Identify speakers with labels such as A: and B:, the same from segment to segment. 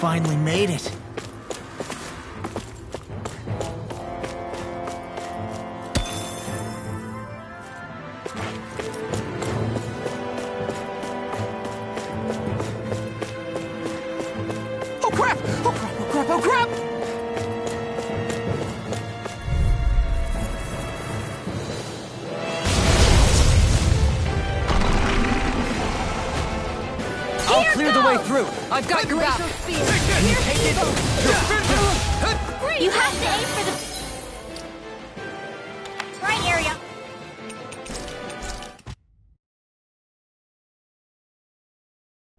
A: finally made it. Oh crap! Oh crap! Oh crap! Oh crap! I'll clear the way through. I've got your back.
B: Spear.
A: Can you take it?
B: You have to aim for the right area.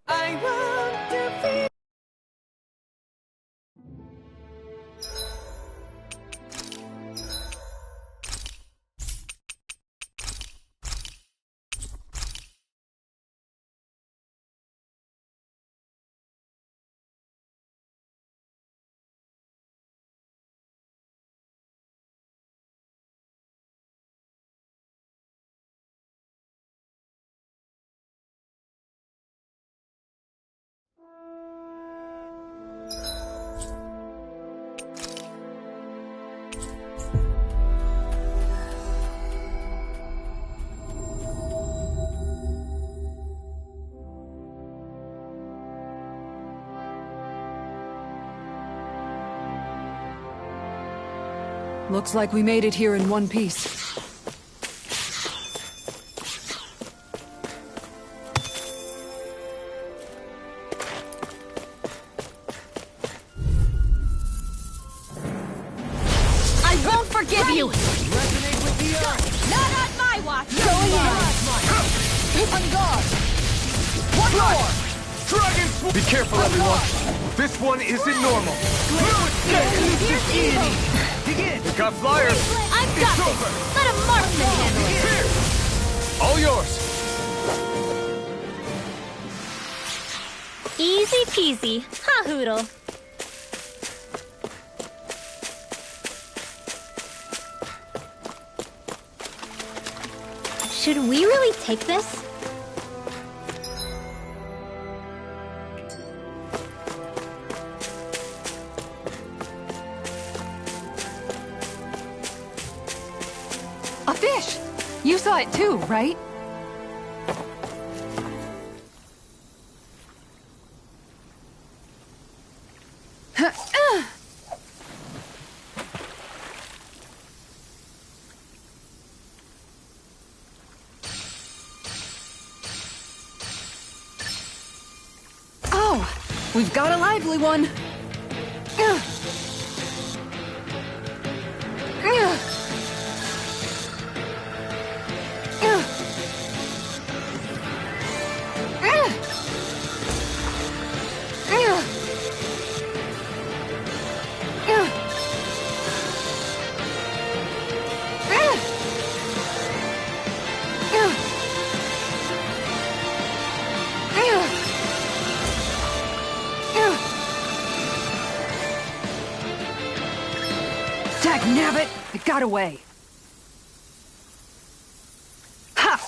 A: I want to feel.
C: Looks like we made it here in one piece.
B: I won't forgive you.
A: Resonate with the earth.
B: Not on my watch.
C: Going in! On guard! One more!
A: Dragon Sword. Be careful, everyone. This one isn't normal.
B: Here's evil.
A: Begin. We got flyers.
B: I've got this. Let a marksman handle it.
A: Here. All yours.
B: Easy peasy. Ha hoodle. Should we really take this?
C: A fish! You saw it too, right? Oh, we've got a lively one. Dagnabbit! It got away. Ha!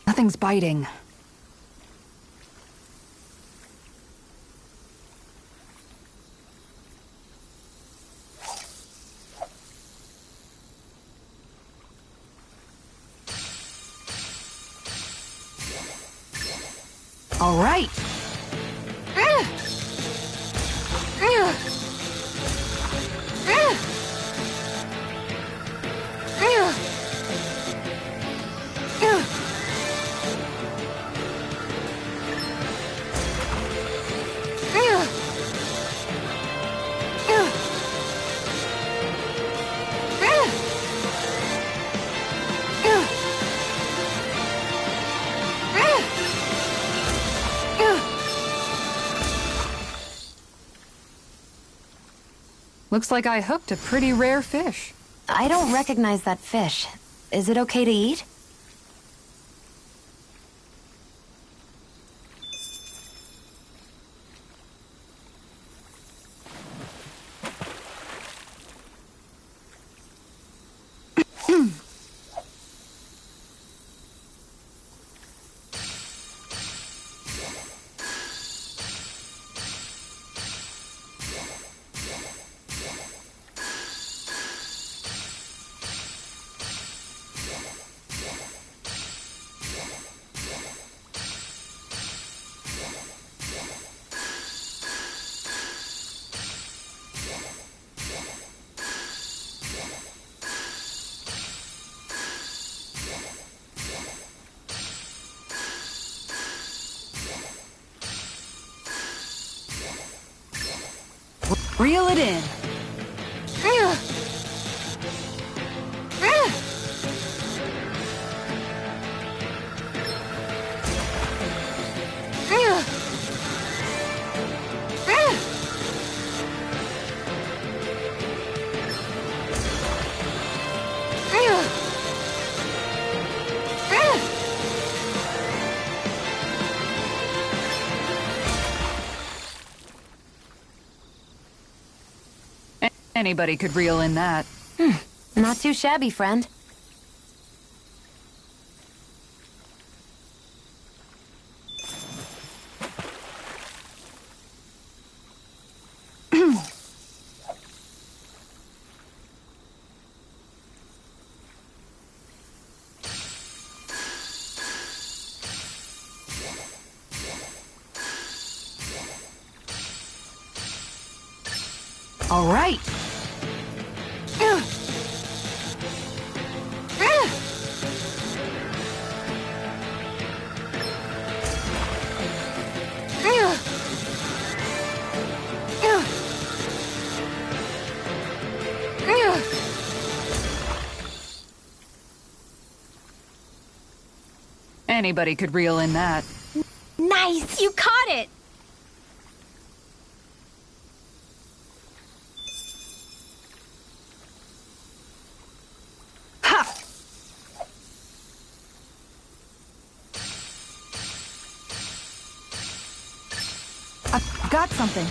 C: Nothing's biting. All right. Looks like I hooked a pretty rare fish.
D: I don't recognize that fish. Is it okay to eat?
C: Reel it in. Anybody could reel in that.
D: Not too shabby, friend.
C: All right. Anybody could reel in that.
B: Nice! You caught it!
C: Ha! I've got something.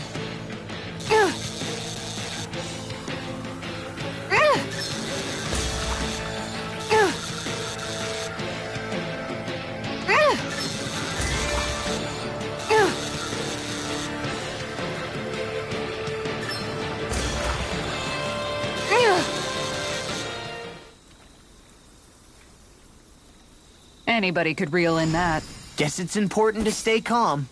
C: Anybody could reel in that.
E: Guess it's important to stay calm.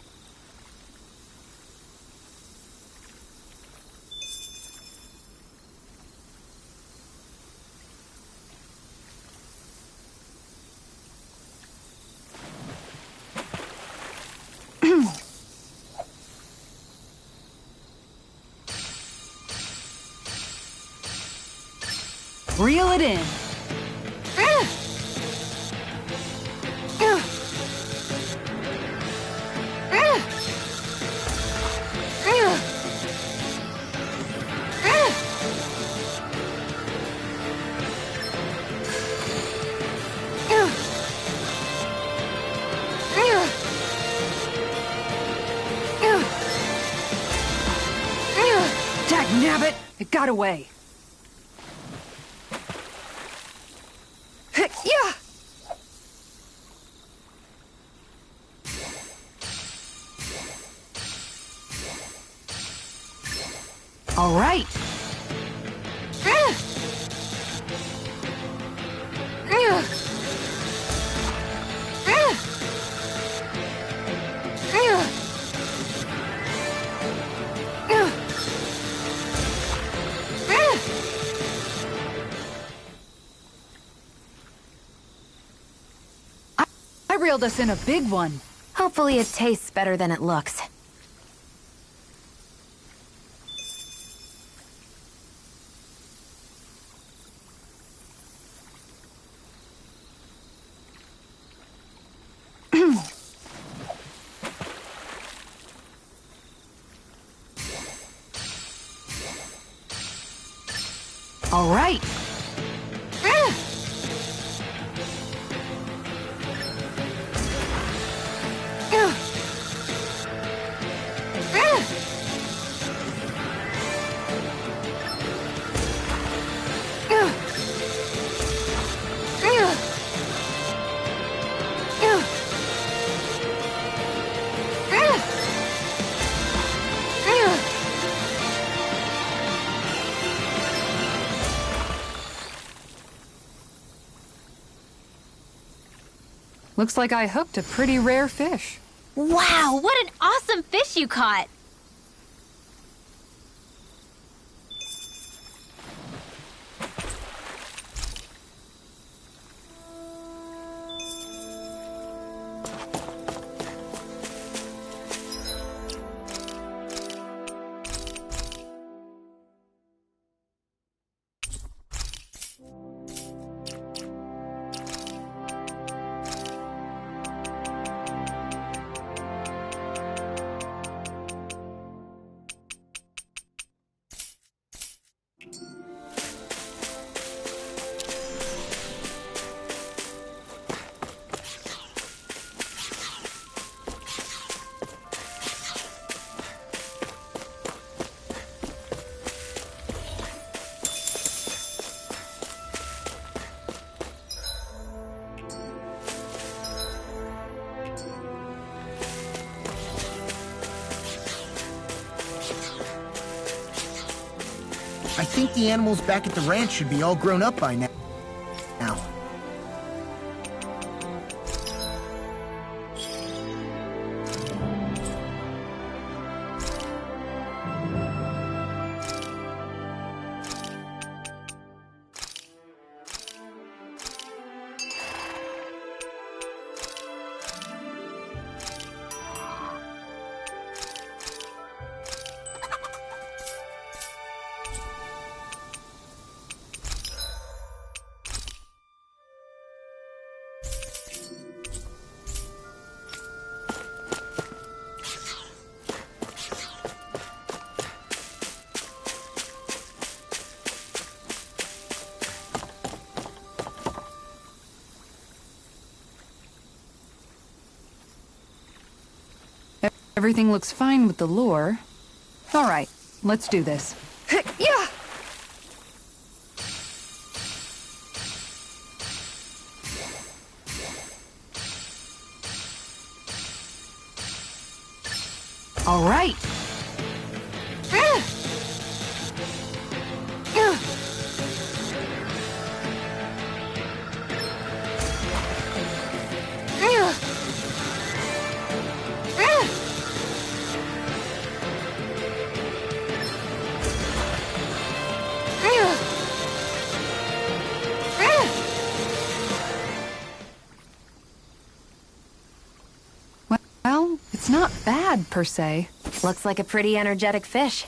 C: Reel it in. Dagnabbit! It got away. Yeah! All right. I reeled us in a big one.
D: Hopefully it tastes better than it looks.
C: All right. Looks like I hooked a pretty rare fish.
B: Wow, what an awesome fish you caught!
E: I think the animals back at the ranch should be all grown up by now.
C: Everything looks fine with the lure. All right, let's do this. Yeah! All right. Well, it's not bad, per se.
D: Looks like a pretty energetic fish.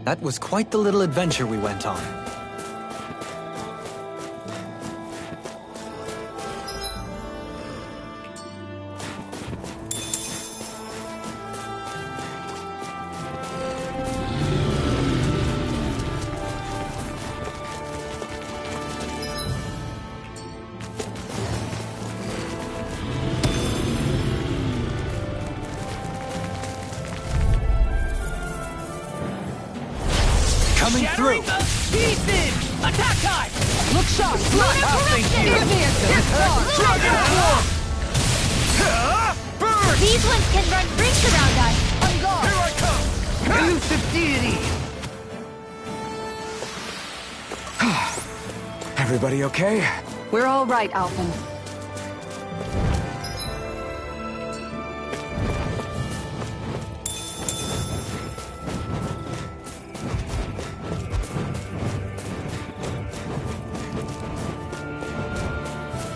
F: That was quite the little adventure we went on. Coming through!
G: Pieces! Attack time!
C: Look sharp!
G: Oh, thank you!
C: Give me a good
A: Burn!
B: These ones can run rings around us.
A: Here I come!
G: Elusive deity!
A: Everybody okay?
C: We're all right, Alphen.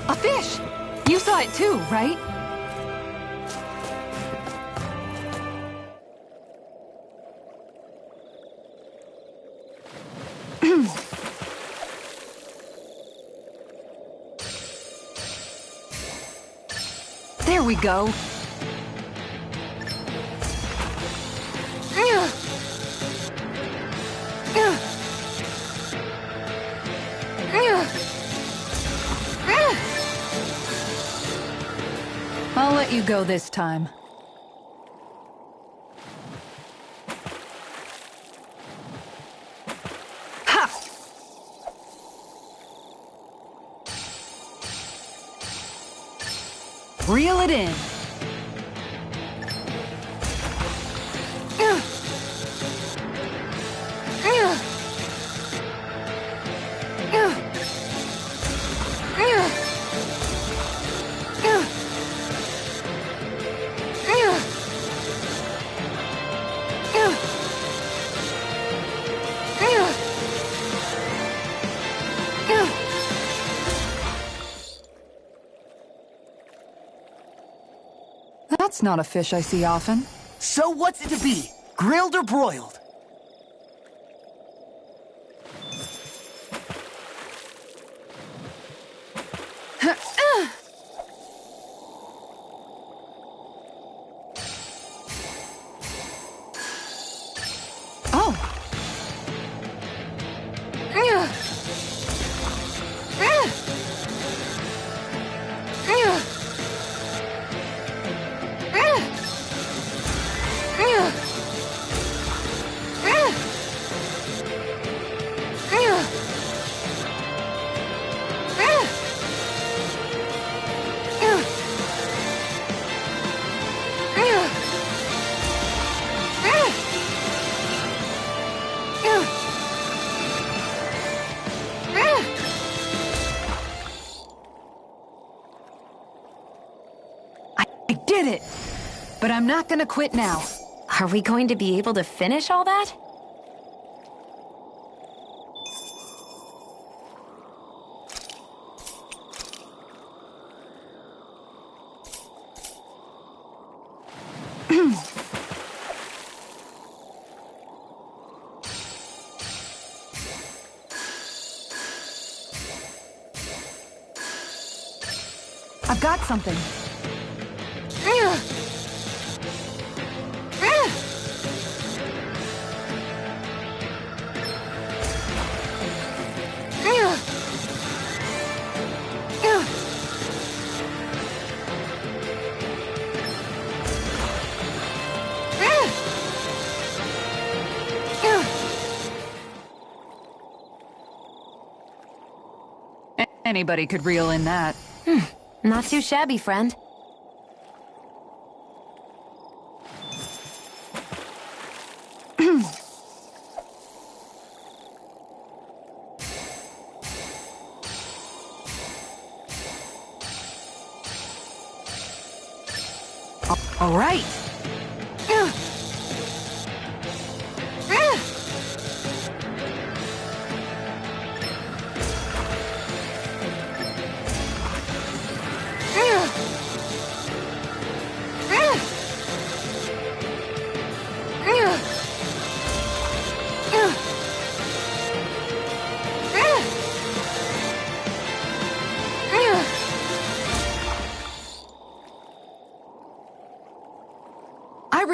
C: A fish! You saw it too, right? There we go. I'll let you go this time. Ha! Reel it in. That's not a fish I see often.
G: So what's it to be? Grilled or broiled?
C: Oh! I did it! But I'm not gonna quit now.
D: Are we going to be able to finish all that?
C: I've got something. Anybody could reel in that.
D: Not too shabby, friend.
C: All right.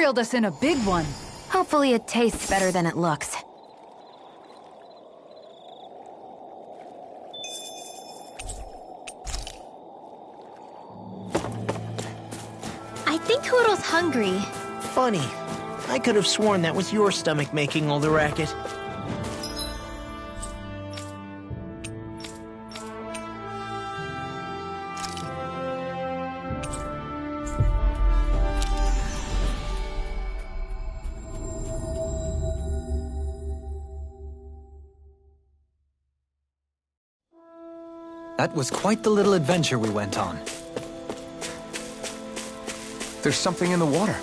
C: reeled us in a big one.
D: Hopefully it tastes better than it looks.
B: I think Hoodle's hungry.
E: Funny. I could have sworn that was your stomach making all the racket.
F: That was quite the little adventure we went on.
A: There's something in the water.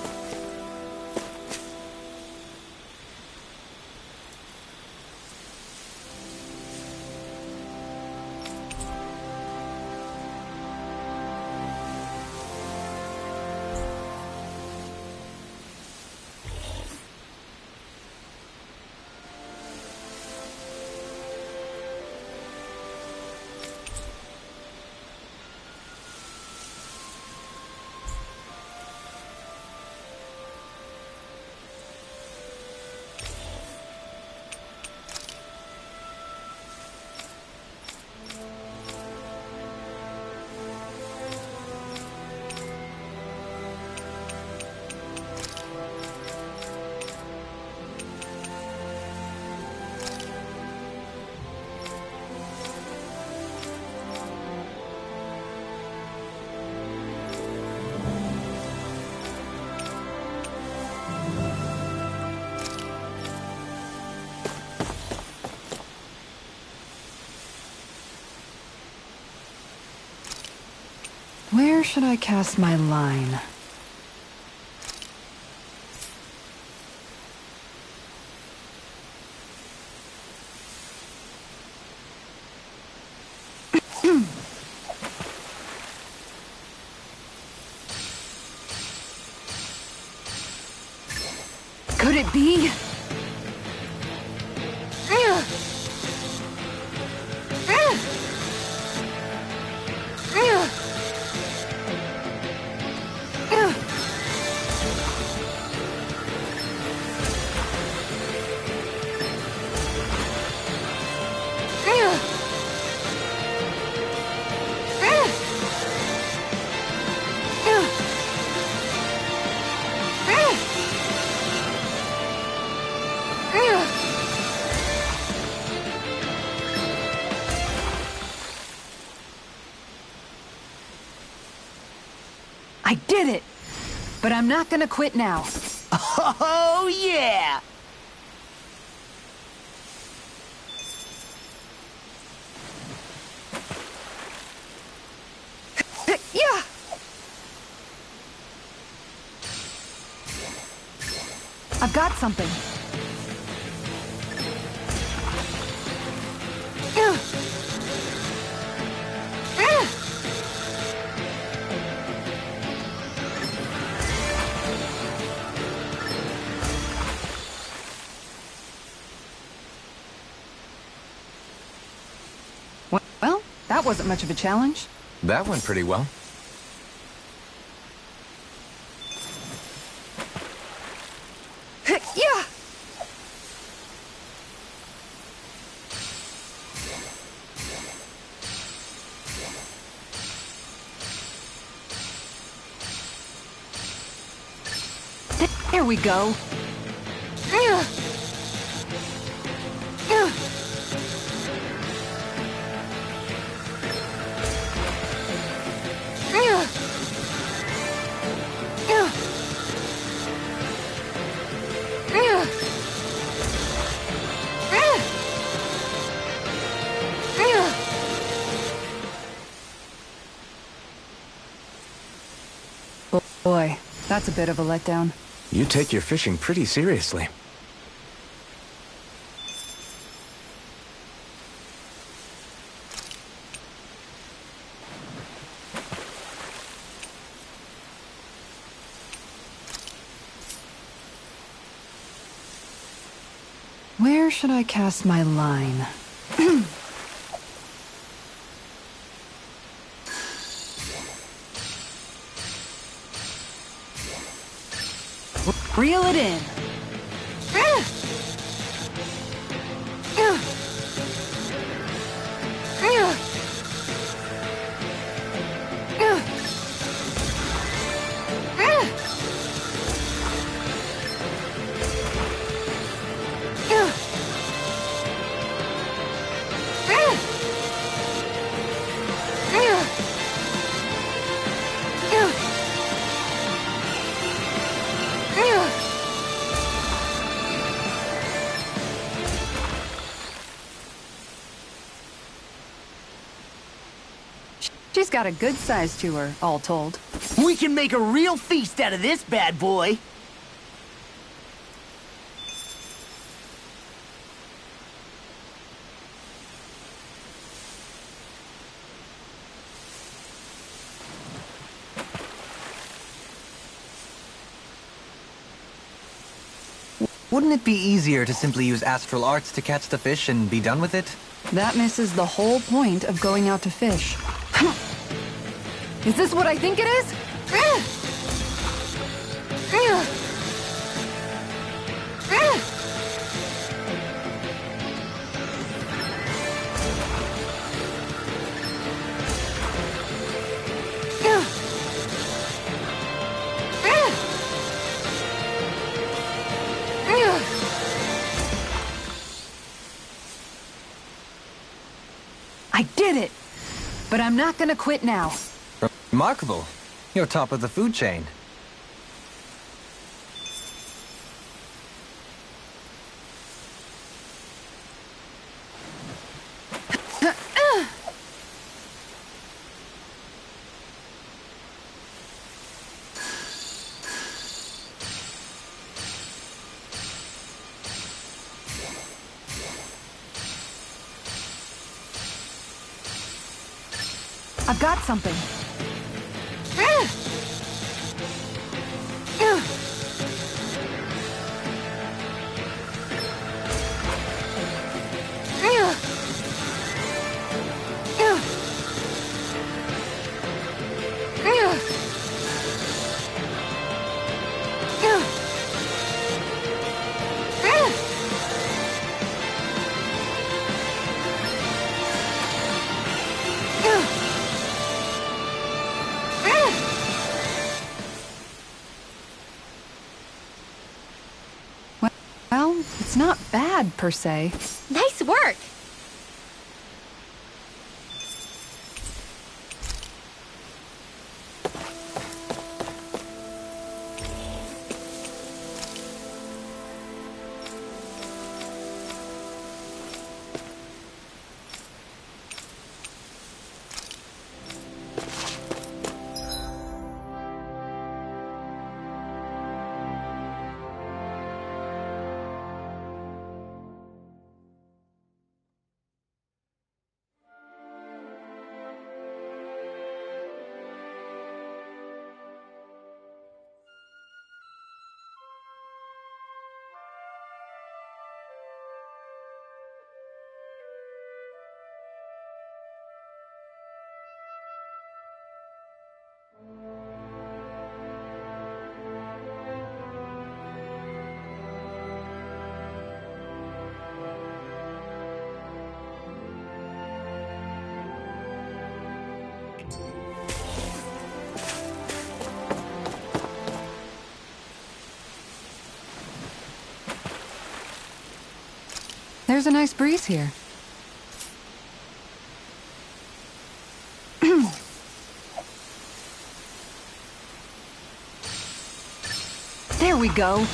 C: Where should I cast my line? Could it be? I did it! But I'm not gonna quit now.
G: Oh, yeah!
C: Yeah! I've got something. Well, that wasn't much of a challenge.
A: That went pretty well.
C: Yeah! There we go. Boy, that's a bit of a letdown.
A: You take your fishing pretty seriously.
C: Where should I cast my line? Reel it in. She's got a good size to her, all told.
G: We can make a real feast out of this bad boy.
F: Wouldn't it be easier to simply use astral arts to catch the fish and be done with it?
C: That misses the whole point of going out to fish. Is this what I think it is? I did it! But I'm not gonna quit now.
F: Remarkable. You're top of the food chain.
C: I've got something. Well, it's not bad, per se.
B: Nice work!
C: There's a nice breeze here. There we go.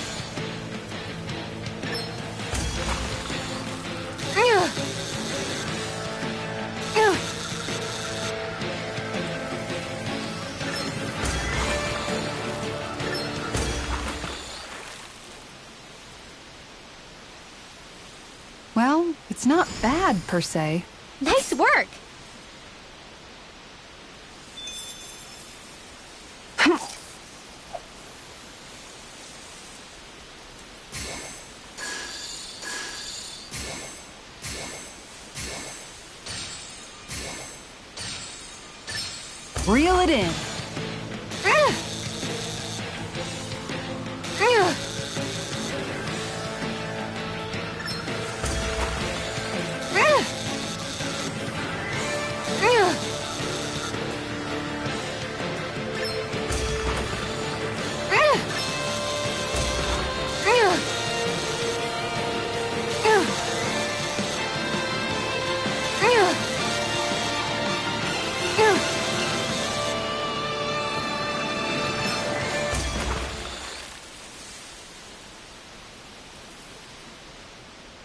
C: Well, it's not bad, per se.
B: Nice work!
C: Reel it in.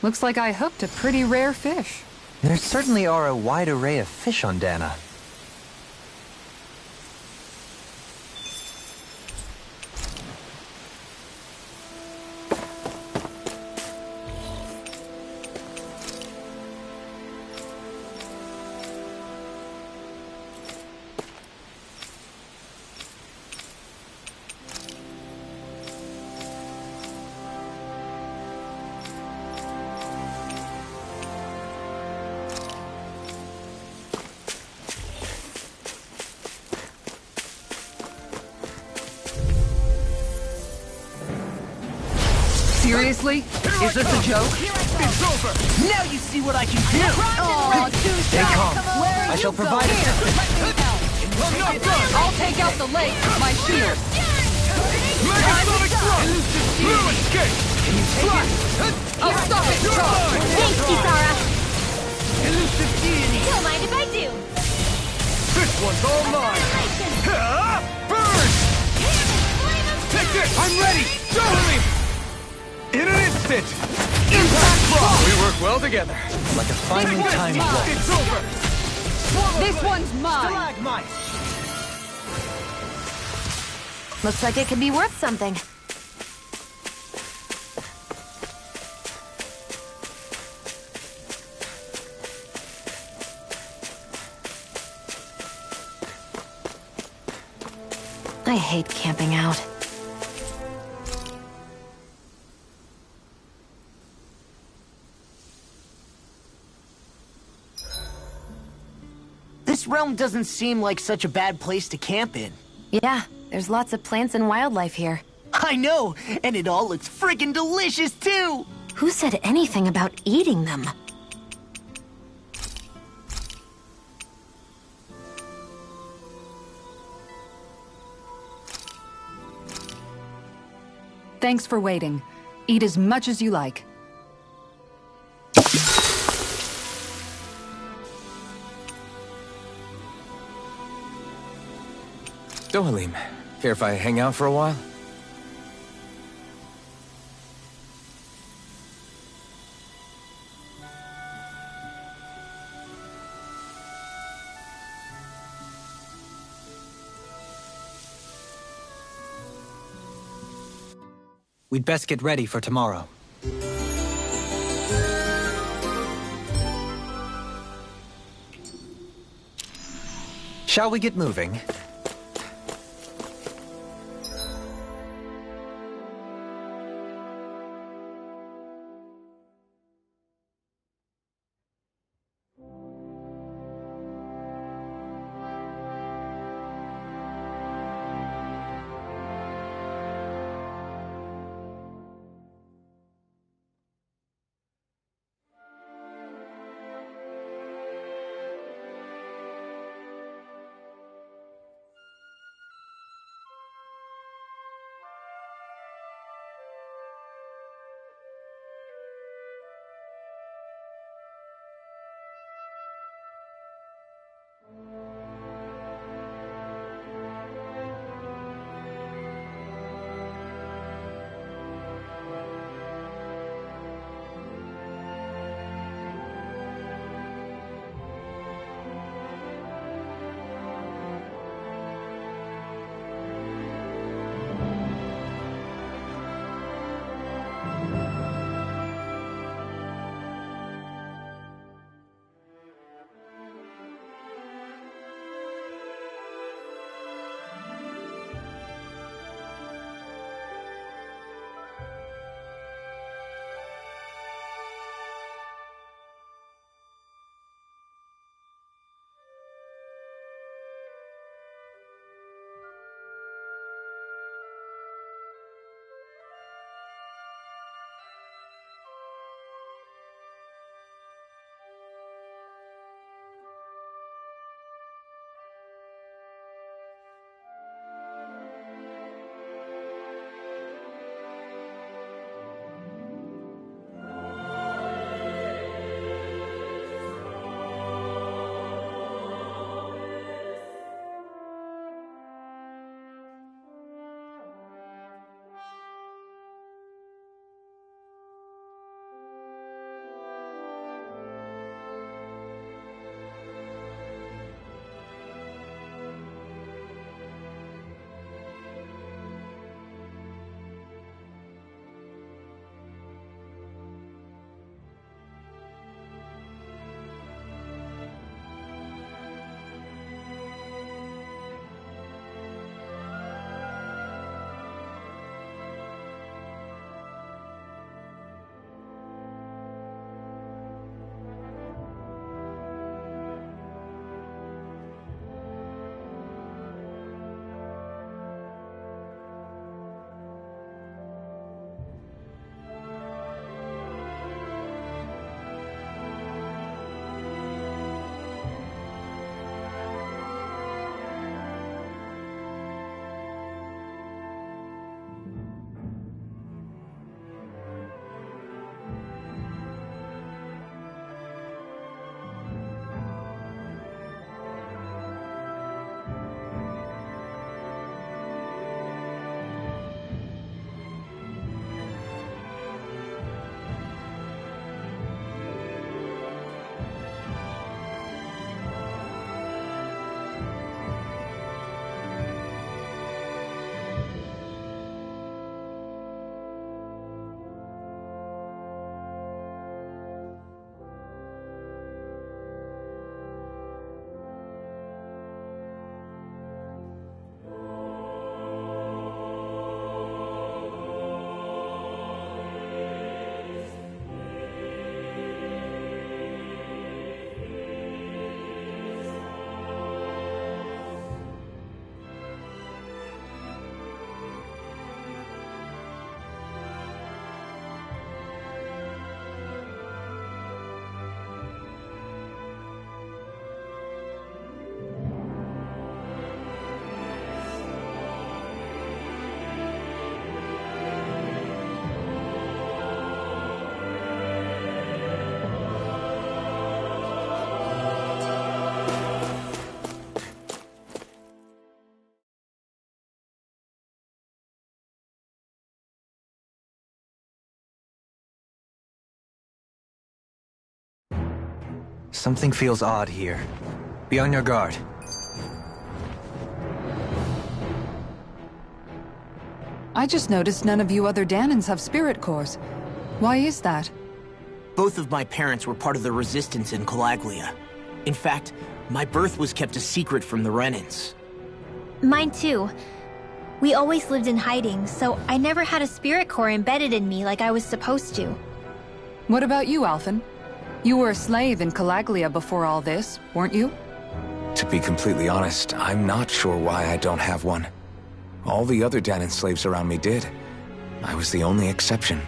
C: Looks like I hooked a pretty rare fish.
F: There certainly are a wide array of fish on Dana.
C: Seriously? Is this a joke?
A: It's over!
G: Now you see what I can do!
C: Oh,
F: Stay calm. I shall provide assistance.
A: I'm not done!
C: I'll take out the lake with my shield.
A: Megasonic throw! Blue escape! Flash!
C: I'll stop it,
A: You're
C: Charles.
A: mine!
B: Thanks, Kisara.
G: Elusive deity!
B: Don't mind if I do.
A: This one's all mine! Ha! Burn! Take this! I'm ready! Totally! In an instant! Impact block! We work well together.
F: Like a finely timed blow.
A: It's over!
C: This one's mine.
G: Stalagmite!
D: Looks like it could be worth something. I hate camping out.
G: This realm doesn't seem like such a bad place to camp in.
D: Yeah, there's lots of plants and wildlife here.
G: I know, and it all looks friggin' delicious too!
D: Who said anything about eating them?
C: Thanks for waiting. Eat as much as you like.
A: Dohalim, care if I hang out for a while?
F: We'd best get ready for tomorrow. Shall we get moving? Something feels odd here. Be on your guard.
C: I just noticed none of you other Danans have spirit cores. Why is that?
G: Both of my parents were part of the resistance in Calaglia. In fact, my birth was kept a secret from the Renans.
B: Mine too. We always lived in hiding, so I never had a spirit core embedded in me like I was supposed to.
C: What about you, Alphen? You were a slave in Calaglia before all this, weren't you?
H: To be completely honest, I'm not sure why I don't have one. All the other Danan slaves around me did. I was the only exception.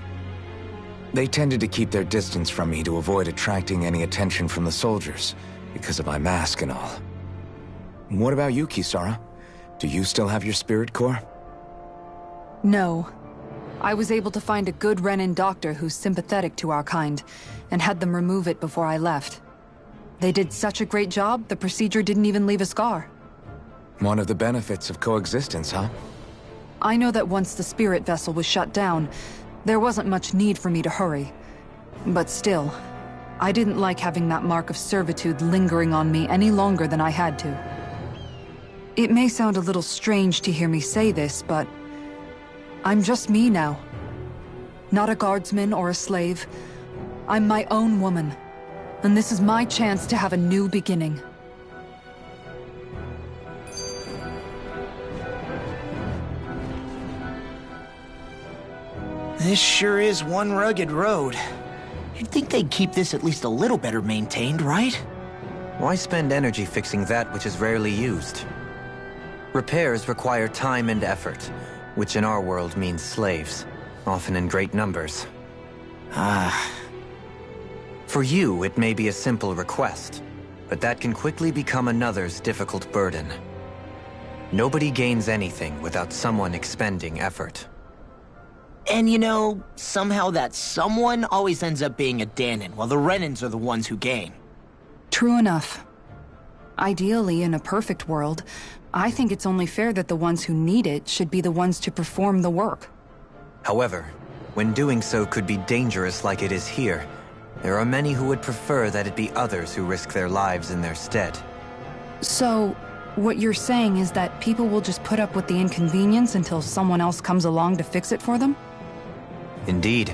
H: They tended to keep their distance from me to avoid attracting any attention from the soldiers, because of my mask and all. What about you, Kisara? Do you still have your spirit core?
C: No. I was able to find a good Renan doctor who's sympathetic to our kind, and had them remove it before I left. They did such a great job, the procedure didn't even leave a scar.
H: One of the benefits of coexistence, huh?
C: I know that once the spirit vessel was shut down, there wasn't much need for me to hurry. But still, I didn't like having that mark of servitude lingering on me any longer than I had to. It may sound a little strange to hear me say this, but I'm just me now. Not a guardsman or a slave. I'm my own woman. And this is my chance to have a new beginning.
G: This sure is one rugged road. You'd think they'd keep this at least a little better maintained, right?
F: Why spend energy fixing that which is rarely used? Repairs require time and effort, which in our world means slaves, often in great numbers. For you, it may be a simple request, but that can quickly become another's difficult burden. Nobody gains anything without someone expending effort.
G: And you know, somehow that someone always ends up being a Danan, while the Renans are the ones who gain.
C: True enough. Ideally, in a perfect world, I think it's only fair that the ones who need it should be the ones to perform the work.
F: However, when doing so could be dangerous like it is here, there are many who would prefer that it be others who risk their lives in their stead.
C: So, what you're saying is that people will just put up with the inconvenience until someone else comes along to fix it for them?
F: Indeed.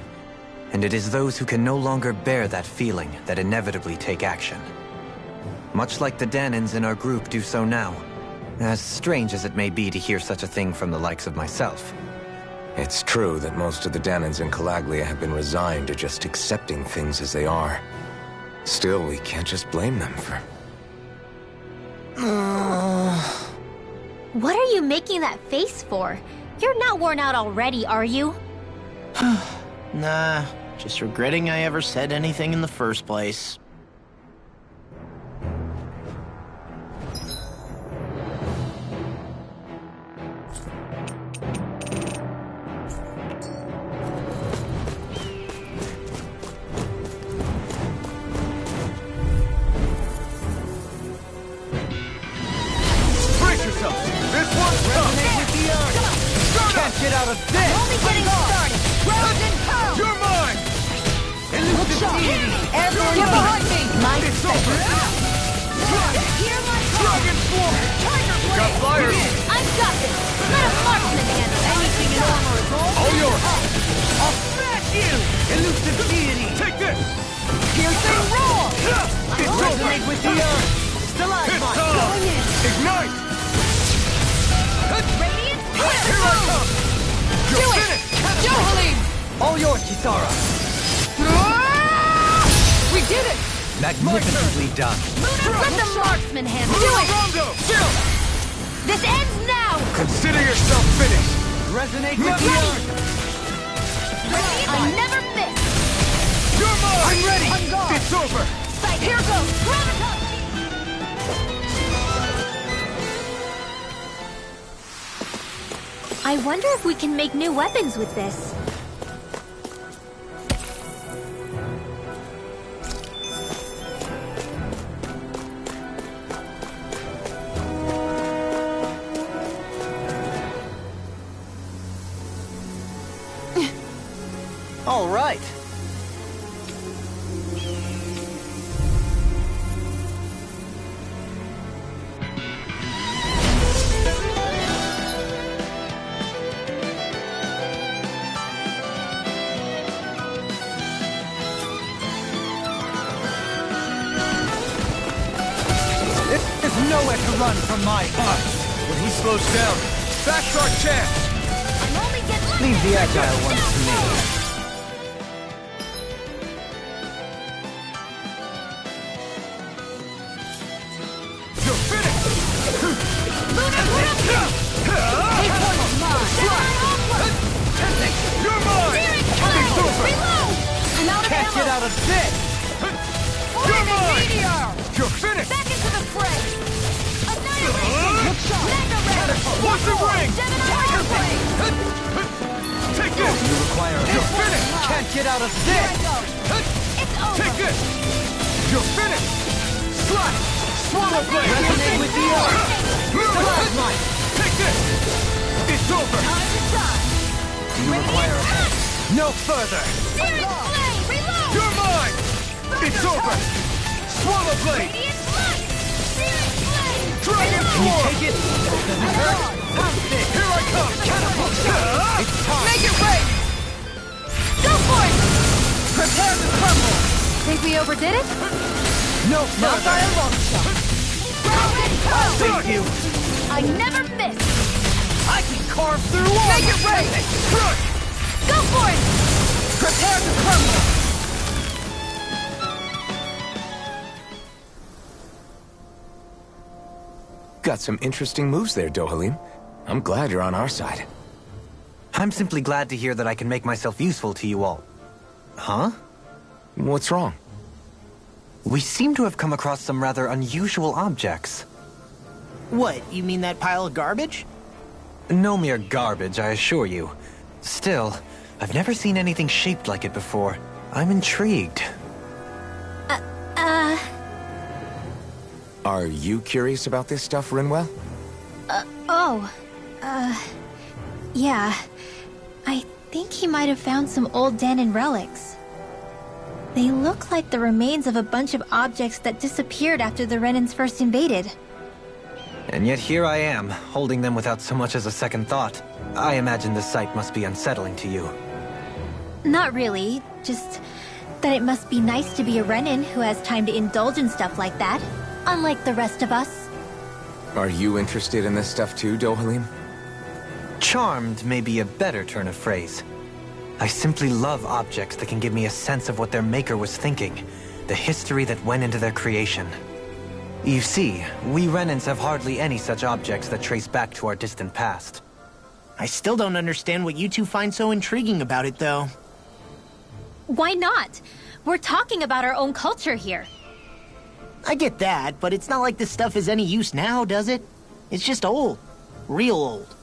F: And it is those who can no longer bear that feeling that inevitably take action. Much like the Danans in our group do so now. As strange as it may be to hear such a thing from the likes of myself.
H: It's true that most of the Danans in Calaglia have been resigned to just accepting things as they are. Still, we can't just blame them for...
B: What are you making that face for? You're not worn out already, are you?
G: Nah, just regretting I ever said anything in the first place.
A: Brace yourself! This one's tough! Can't get out of this!
B: Only getting started! Round and pound!
A: You're mine!
C: Good shot! Everyone get behind me!
A: It's over!
B: Hear my call!
A: Dragon Swarm!
B: Tiger
A: You got
B: Blade!
A: fire!
B: I've got this! Let a marksman handle it! Anything in armor is
A: All yours!
G: I'll smash you! Elusive deity!
A: Take this!
G: Piercing roar!
A: It's
G: Resonate
A: over!
G: with the earth!
A: It's
G: Stalagmite!
A: time!
G: Going in!
A: Ignite!
B: Radiant
A: Here I come! You're finished!
C: Johalim!
F: All yours, Kisara!
C: We did it!
F: Magnificently done.
B: Let the marksman handle it!
A: Rondo!
B: This ends now!
A: Consider yourself finished!
G: Resonate
A: with the
G: earth!
B: I never miss!
A: You're mine!
C: I'm ready! On guard!
A: It's over!
B: Here goes! Gravitas! I wonder if we can make new weapons with this.
F: All right.
A: Run from my heart! When he slows down, that's our chance!
B: I'm only getting
F: Leave the agile ones to me.
A: You're finished!
B: Lunar Eruption!
A: You're mine! It's over!
B: Reload! I'm out of
A: Can't
B: ammo!
A: get out of this! You're mine! You're finished!
B: Back into the fray! Annihilation! Mega Red!
A: What's the ring?
B: Tiger Blade!
A: Take this!
F: You require
A: You're finished! Can't get out of this!
B: It's over!
A: Take this! You're finished! Slash! Swallow blade!
B: Resonate with the
A: Plasmite! Take this! It's over!
B: Time to shine!
F: Do you require
A: No further!
B: Searing Flame! Reload!
A: You're mine! It's over! Swallow blade!
B: Radiant Light! Searing Flame!
A: Dragon
B: Reload!
A: Form! Take it! Doesn't hurt! Pounce it! Here I come! Catapult! It's time!
B: Make it rain! Go for it! Prepare to crumble! Think we overdid it?
A: No
B: Not by
A: further!
B: a long shot.
A: Thank you!
B: I never miss!
A: I can carve through all!
B: Make it rain! Go for it! Prepare to crumble!
H: Got some interesting moves there, Dohalim. I'm glad you're on our side.
F: I'm simply glad to hear that I can make myself useful to you all. Huh?
H: What's wrong?
F: We seem to have come across some rather unusual objects.
G: What, you mean that pile of garbage?
F: No mere garbage, I assure you. Still, I've never seen anything shaped like it before. I'm intrigued.
H: Are you curious about this stuff, Rinwell?
B: Yeah. I think he might have found some old Danon relics. They look like the remains of a bunch of objects that disappeared after the Renans first invaded.
F: And yet here I am, holding them without so much as a second thought. I imagine the sight must be unsettling to you.
B: Not really, just that it must be nice to be a Renan who has time to indulge in stuff like that, unlike the rest of us.
H: Are you interested in this stuff too, Dohalim?
F: Charmed may be a better turn of phrase. I simply love objects that can give me a sense of what their maker was thinking, the history that went into their creation. You see, we Renans have hardly any such objects that trace back to our distant past.
G: I still don't understand what you two find so intriguing about it, though.
B: Why not? We're talking about our own culture here.
G: I get that, but it's not like this stuff is any use now, does it? It's just old. Real old.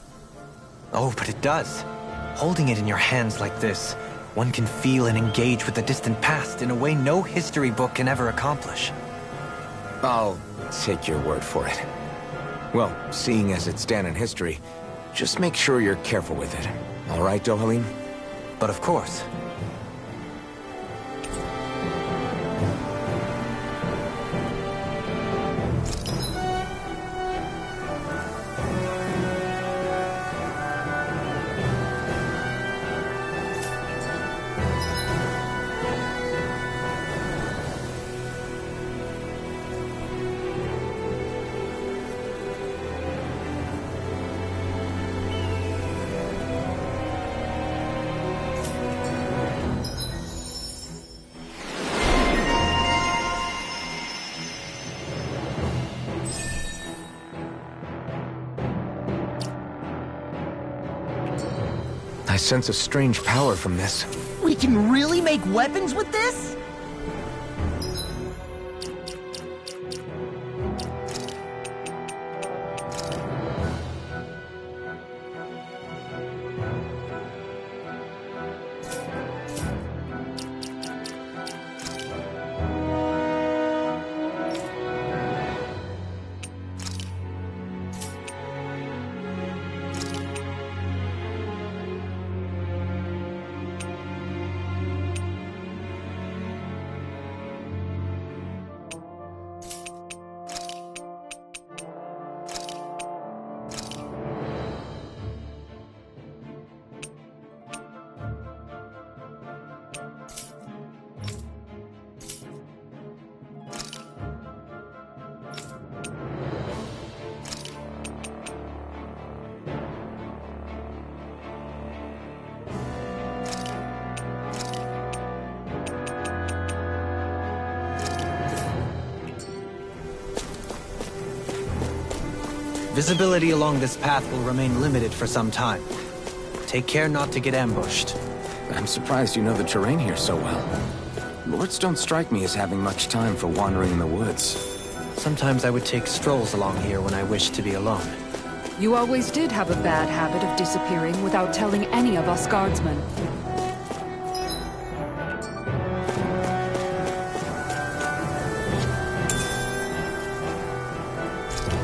F: Oh, but it does. Holding it in your hands like this, one can feel and engage with the distant past in a way no history book can ever accomplish.
H: I'll take your word for it. Well, seeing as it's Danon history, just make sure you're careful with it. All right, Dohalim?
F: But of course.
H: I sense a strange power from this.
G: We can really make weapons with this?
F: Visibility along this path will remain limited for some time. Take care not to get ambushed.
H: I'm surprised you know the terrain here so well. Lords don't strike me as having much time for wandering in the woods.
F: Sometimes I would take strolls along here when I wished to be alone.
C: You always did have a bad habit of disappearing without telling any of us guardsmen.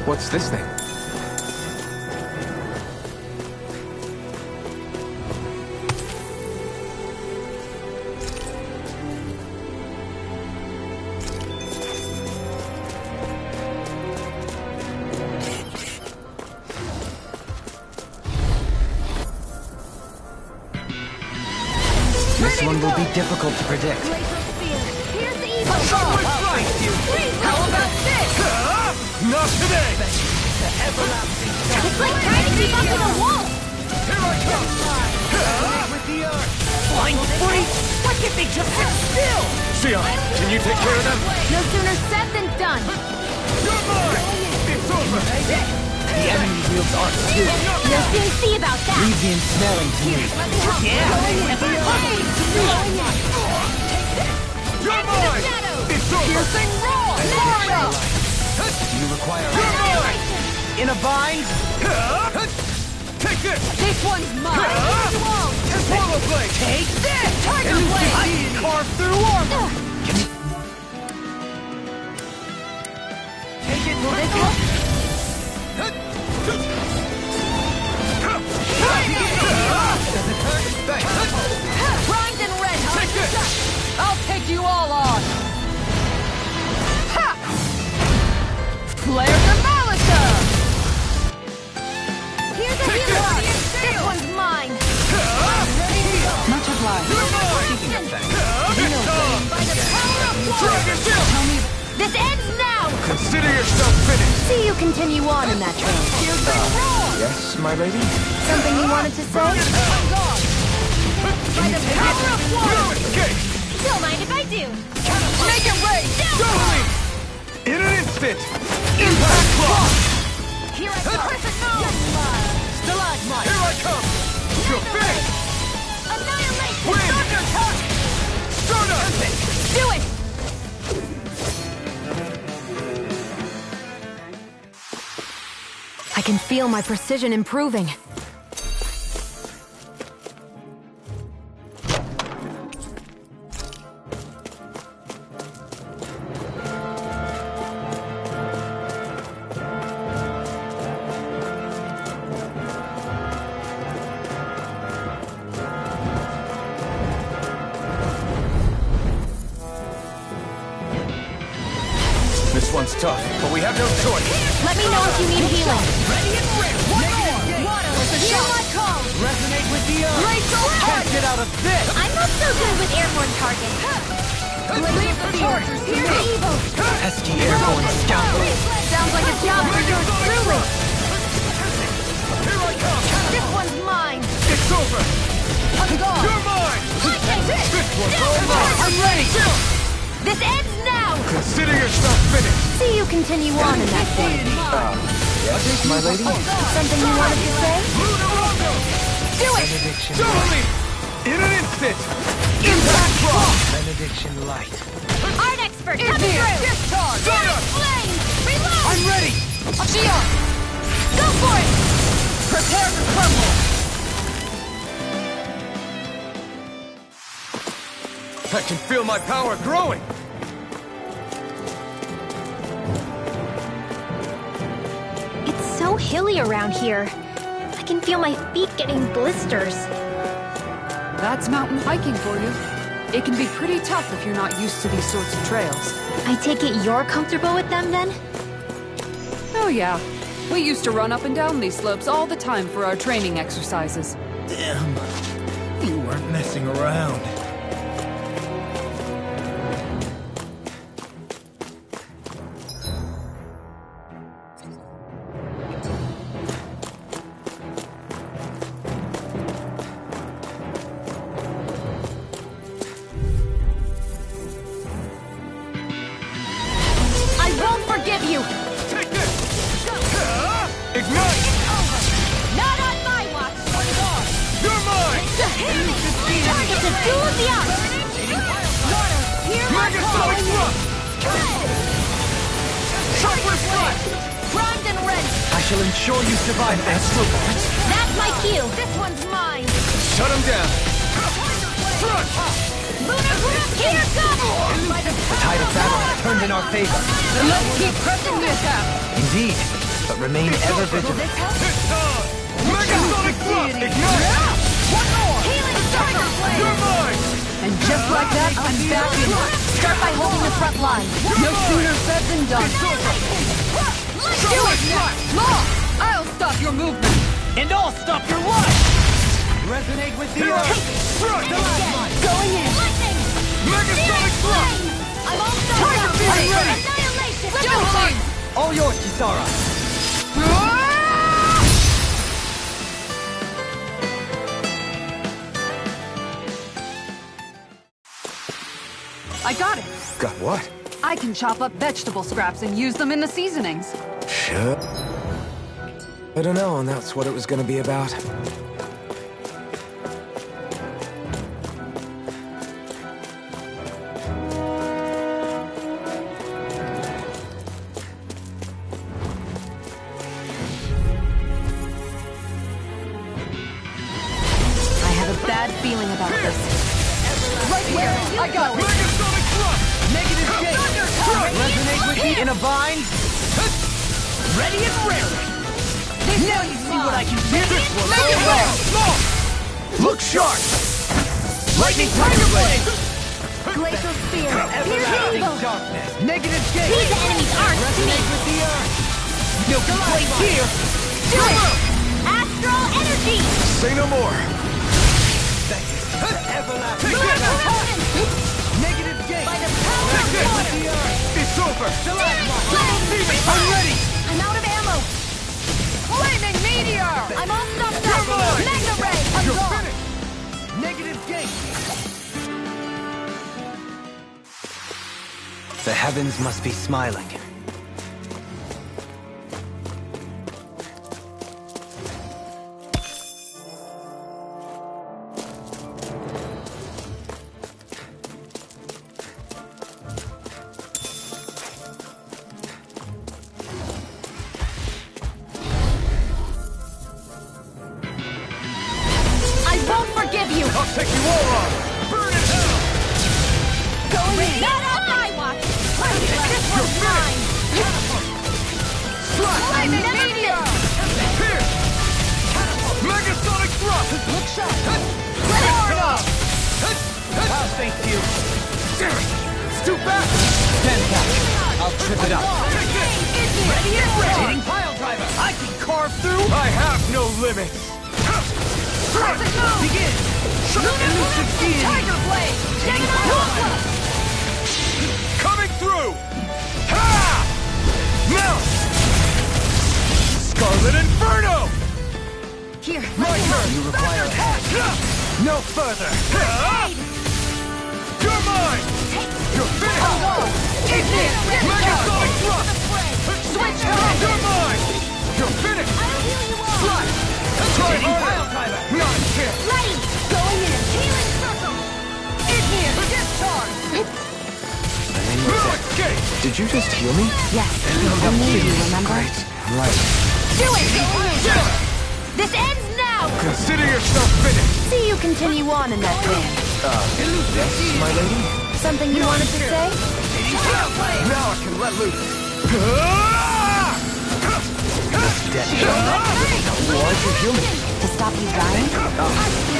H: What's this thing?
F: This one will be difficult to predict.
B: Here's the evil
A: Someone
B: ball.
A: fight you!
B: How about this?
A: Not today!
B: It's like trying to keep up with a wolf.
A: Here I come! With the earth!
G: Blind freak! Why can't they just sit still?
A: Sion, can you take care of them?
B: No sooner said than done.
A: You're mine! It's over!
G: The enemy wields art too.
B: We'll soon see about that.
G: Leave the ensnaring to me. Yeah!
A: You're mine! It's over!
B: Piercing roar! Florida!
G: Do you require
A: You're mine!
G: in a bind?
A: Take this!
C: This one's mine!
A: Swallow blade!
G: Take this!
B: Tiger blade!
G: I can carve through armor! Take it,
B: Will this help?
C: Primed and red!
A: Take this!
C: I'll take you all on! Ha! Flare the Malika!
B: Here's a healer! This one's mine!
C: Much obliged.
B: By the power of war!
A: Dragon Shield!
B: This ends now!
A: Consider yourself finished!
D: See you continue on in that train.
H: Yes, my lady?
D: Something you wanted to say?
B: By the power of war!
A: No escape!
B: Don't mind if I do!
C: Make it rain!
A: Don't leave! In an instant! Impact block!
B: Here I go! Perfect move! Stalagmite!
A: Here I come! You're finished!
B: Annihilation!
A: Win!
B: Thunder touch!
A: Stardust!
B: Do it!
D: I can feel my precision improving.
A: This one's tough, but we have no choice.
B: Let me know if you need healing.
G: Ready and ready! One more!
B: Hear my call!
G: Resonate with the earth! Can't get out of this!
B: I'm not so good with airborne targets.
C: Leave the chargers to
B: Here's the
C: me!
B: evil!
F: Pesky airborne scoundrel.
B: Sounds like a job for yours truly!
A: Here I come!
B: This one's mine!
A: It's over!
B: I'm gone!
A: You're mine!
B: I take this!
A: This one's all mine!
B: I'm ready! This ends now!
A: Consider yourself finished!
D: See you continue on in that train.
H: Yes, my lady?
D: Something you wanted to say?
B: Do it!
A: Don't leave! In an instant! Impact block!
F: Benediction light.
B: Art expert, coming through!
C: Discharge!
A: Stardust!
B: Flames! Reload!
A: I'm ready!
C: Shion!
B: Go for it!
C: Prepare to crumble!
A: I can feel my power growing!
B: It's so hilly around here. I can feel my feet getting blisters.
C: That's mountain hiking for you. It can be pretty tough if you're not used to these sorts of trails.
B: I take it you're comfortable with them then?
C: Oh yeah. We used to run up and down these slopes all the time for our training exercises.
E: Damn. You weren't messing around.
B: I won't forgive you!
A: Take this! Ignite
B: Duel of the Arts!
A: Megasonic Thrust! Sharper Strike!
B: Primed and ready!
F: I shall ensure you survive Astro Bart.
B: That's my cue! This one's mine!
A: Shut him down! Thrust!
B: Lunar Grip! Here comes!
F: The tide of battle has turned in our favor.
C: Then let's keep pressing this out!
F: Indeed, but remain ever vigilant.
A: It's time! Megasonic Thrust! Ignite!
C: One more!
B: Healing Tiger Blade!
A: You're mine!
C: And just like that, I'm back in it.
D: Start by holding the front line.
C: No sooner said than done.
B: Let's
C: Do it! Law! I'll stop your movement!
G: And I'll stop your life!
A: Resonate with the earth! Thrust!
B: Going in! Lightning!
A: Megasonic Thrust!
B: I'm all
A: Tiger
B: done!
A: Beam ready!
B: Annihilation!
C: Double!
F: All yours, Kisara.
C: I got it!
H: Got what?
C: I can chop up vegetable scraps and use them in the seasonings.
H: Sure. I don't know, and that's what it was gonna be about.
D: I have a bad feeling about this.
C: Right here! I got it!
A: Megasonic Thrust!
G: Negative J! Resonate with me in a bind? Ready and raring! Now you see what I can do!
A: Look sharp!
G: Lightning Tiger Blade!
B: Glacial Spear!
G: Everlasting
B: Rainbow!
G: darkness! Negative J!
B: These enemies aren't to me!
G: Resonate with the earth! No complaints here!
B: Do it! Astral Energy!
A: Say no more!
G: Everlasting
B: Lunar
G: darkness!
B: Corruption!
G: Negative J!
B: By the power of
A: Take
B: water!
A: this!
G: The earth!
A: It's over!
B: Flame!
A: I'm ready!
B: I'm out of ammo!
C: Flaming meteor!
B: I'm all stuffed
A: You're
B: up!
A: mine!
B: Magna Ray! I'm
A: You're
B: gone!
A: finished!
G: Negative J!
F: The heavens must be smiling.
B: I won't forgive you!
A: I'll take you all on! Burn in hell!
B: Going in! Not on my watch! This one's mine!
C: Flaming
B: Never
C: meteor!
B: miss!
A: Here! Megasonic Thrust!
C: Look sharp!
B: Let it go!
G: I'll thank you!
A: Damn it! It's too fast!
F: Stand back. I'll trip it up.
A: Take this!
G: Ready and ready! Pile driver! I can carve through!
A: I have no limits!
G: Begin! Elusive deity!
C: Tiger Blade!
A: Coming through! Ha! Now! Scarlet Inferno!
C: Here,
A: My turn!
F: You require
A: No further! You're mine! You're finished! Megasonic Thrust!
C: switch
A: You're mine! You're finished!
B: I'll heal you all!
A: Try! Try harder! Not a chance!
B: Ready! Going in! Healing Circle!
C: in here! Discharge!
A: No escape!
F: Did you just heal me?
D: Yes, I need you, remember?
F: Right.
B: Do it! This ends now!
A: Consider yourself finished!
D: See you continue on in that vein.
F: Yes, my lady?
D: Something you wanted to say?
A: Now I can let loose!
F: Dead. Why'd you heal me?
D: To stop you dying?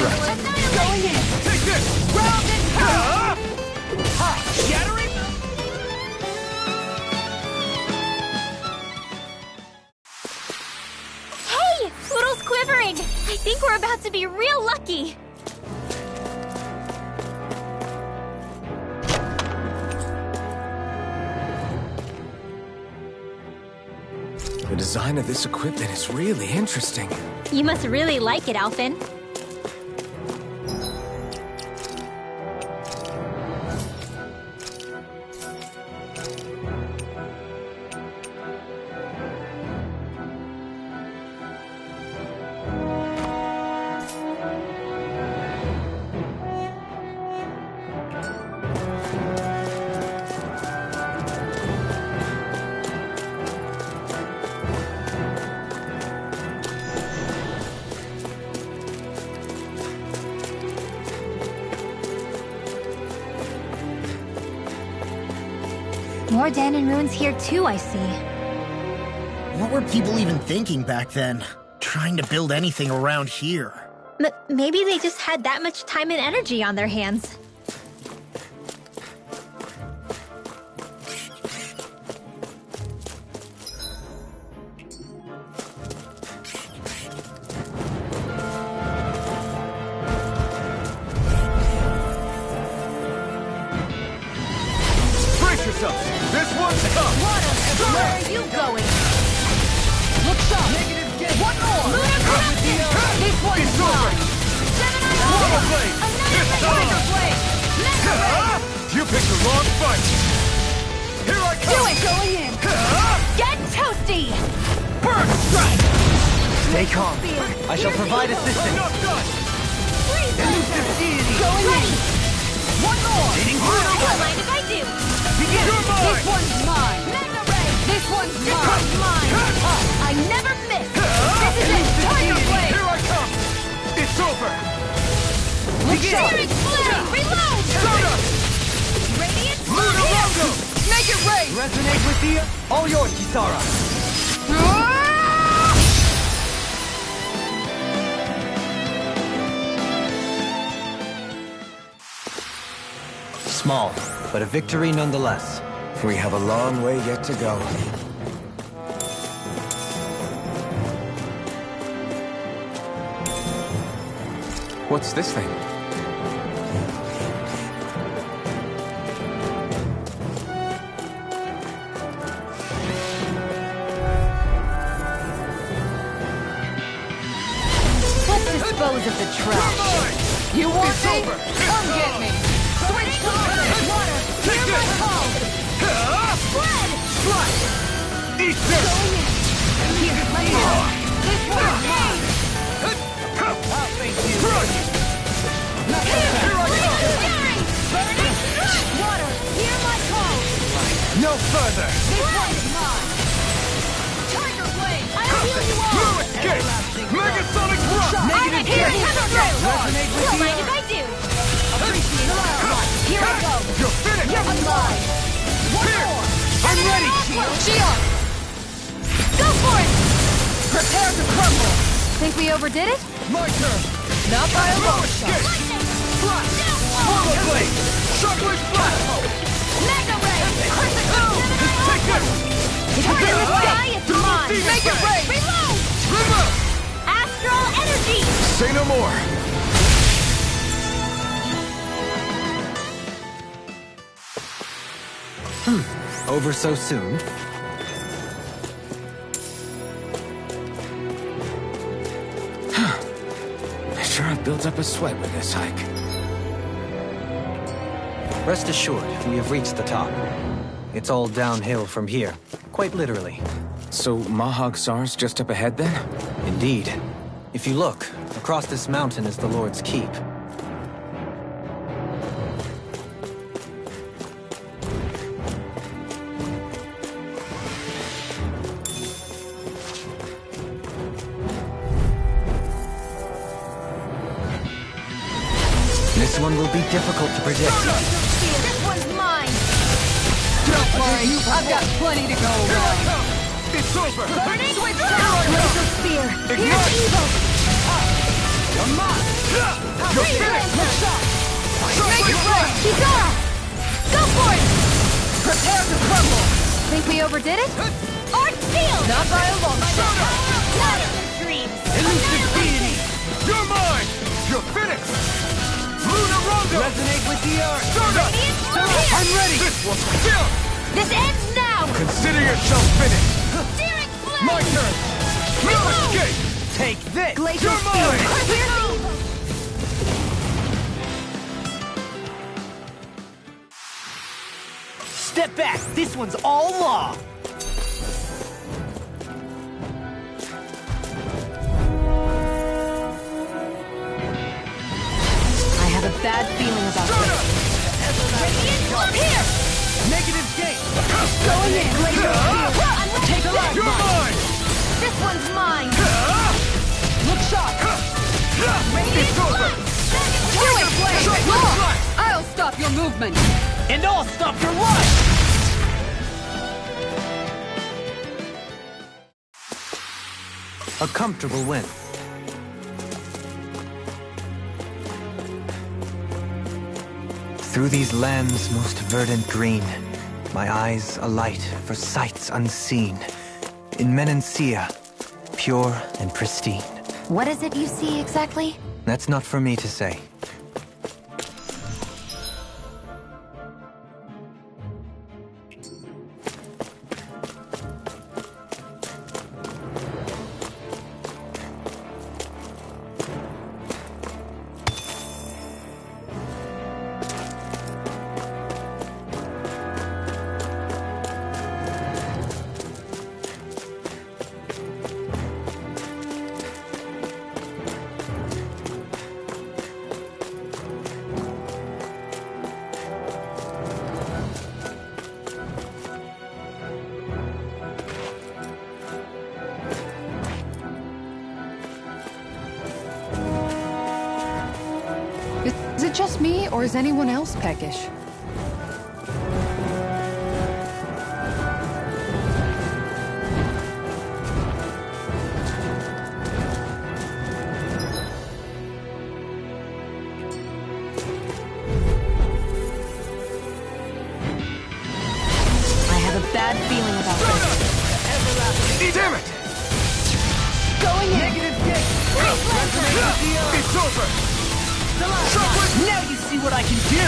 F: Right.
B: Going in!
A: Take this!
B: Round and power!
G: Shattering?
B: Hey! Poodle's quivering! I think we're about to be real lucky!
H: The design of this equipment is really interesting.
B: You must really like it, Alphen. More Danon ruins here too, I see.
E: What were people even thinking back then? Trying to build anything around here.
B: Maybe they just had that much time and energy on their hands.
A: Brace yourselves! This one's tough!
I: Where are you going? Look sharp!
A: Negative gain!
I: One more! This one's
A: It's over!
I: mine! Gemini
A: Lava
I: Blade!
A: Blade! It's
I: Tiger
A: on!
I: Blade! Mega Ray!
A: You picked the wrong fight! Here I
I: Do
A: come!
I: it! Going in!
B: Get toasty!
A: Burn strike!
F: Stay calm. I shall provide
A: I'm
F: assistance.
A: not done!
I: Elusive Deity! Going in! One more!
B: I don't mind if I do!
A: You're
I: This
A: mine!
I: one's mine! Mega Ray! This one's mine! I never miss! This is it! Tiger Blade!
A: Here I come! It's over!
I: Look sharp!
B: Spirit Flame! Reload!
A: Soda!
B: Radiant
A: Luna Rondo!
I: Make it rain!
F: Resonate with the... All yours, Kisara. Small, but a victory nonetheless.
H: We have a long way yet to go. What's this thing?
I: Let's dispose of the trash. You want
A: It's
I: me?
A: over.
I: Come get me. Switch sides. Water. Hear my call.
A: Spread! Strike! Eat this!
I: Here, lay down. This one's mine.
A: Crush! Here I come!
I: Water. Hear my call.
F: No further!
I: This one's mine. Tiger Blade. I'll heal you
A: No
I: all.
A: escape! Megasonic Rush!
I: I'm here.
F: Resonate with
B: Don't
F: the...
B: mind if I do!
I: Here I go.
A: You're finished!
I: You're alive. One
A: Here.
I: more.
A: I'm ready!
I: Shion.
B: Go for it!
I: Prepare to crumble. Think we overdid it?
A: My turn!
I: Not by a
A: No
I: long shot.
A: escape! Flash! Lava Blade! Shockwave Blast!
I: Mega Ray. Critical.
A: Take this!
I: If you bring the sky, it's mine.
A: Demon
I: Make it
A: Blade.
I: rain.
B: Reload!
A: Reverse!
B: Astral energy!
A: Say no more!
F: Over so soon?
H: Sure, I've built up a sweat with this hike.
F: Rest assured, we have reached the top. It's all downhill from here, quite literally.
H: So Mahag Sar's just up ahead then?
F: Indeed. If you look, across this mountain is the Lord's Keep. This one will be difficult to predict.
I: This one's mine. Don't worry, I've got plenty to go around.
A: It's over!
I: Switch down. Laser spear. Here's
A: Ignite.
I: evil.
A: Come on! You're finished!
I: Look sharp. Make it
A: Shockwave
I: rain.
A: Blast!
I: Kisara. Go for it. Prepare to crumble. Think we overdid it?
B: Art field!
I: Not by a long shot.
B: Not in your dreams!
A: Elusive Deity! You're mine! You're finished! Luna Rondo!
F: Resonate with the earth!
A: Stardust!
B: Radiant
A: I'm ready! This one's still!
B: This ends now!
A: Consider yourself finished!
B: Searing flame!
A: My turn! No escape!
F: Take this!
I: Glacial
A: You're
I: spear.
A: mine!
G: Step back! This one's all law!
I: I have a bad feeling about this.
B: Radiant here!
A: Negative gate!
I: Going in. Glacial spear. Take a ride.
A: You're mine!
I: This one's mine. Look sharp.
A: It's over!
I: Do it, Blade.
A: Shockwave
I: Look.
A: Blast!
I: I'll stop your movement.
G: And I'll stop your life!
F: A comfortable win. Through these lands most verdant green, my eyes alight for sights unseen. In Menancia, pure and pristine.
D: What is it you see exactly?
F: That's not for me to say.
C: Is it just me, or is anyone else peckish?
I: I have a bad feeling about this.
A: Damn it!
I: Going in!
A: Negative gate! It's over!
G: Now you see what I can do!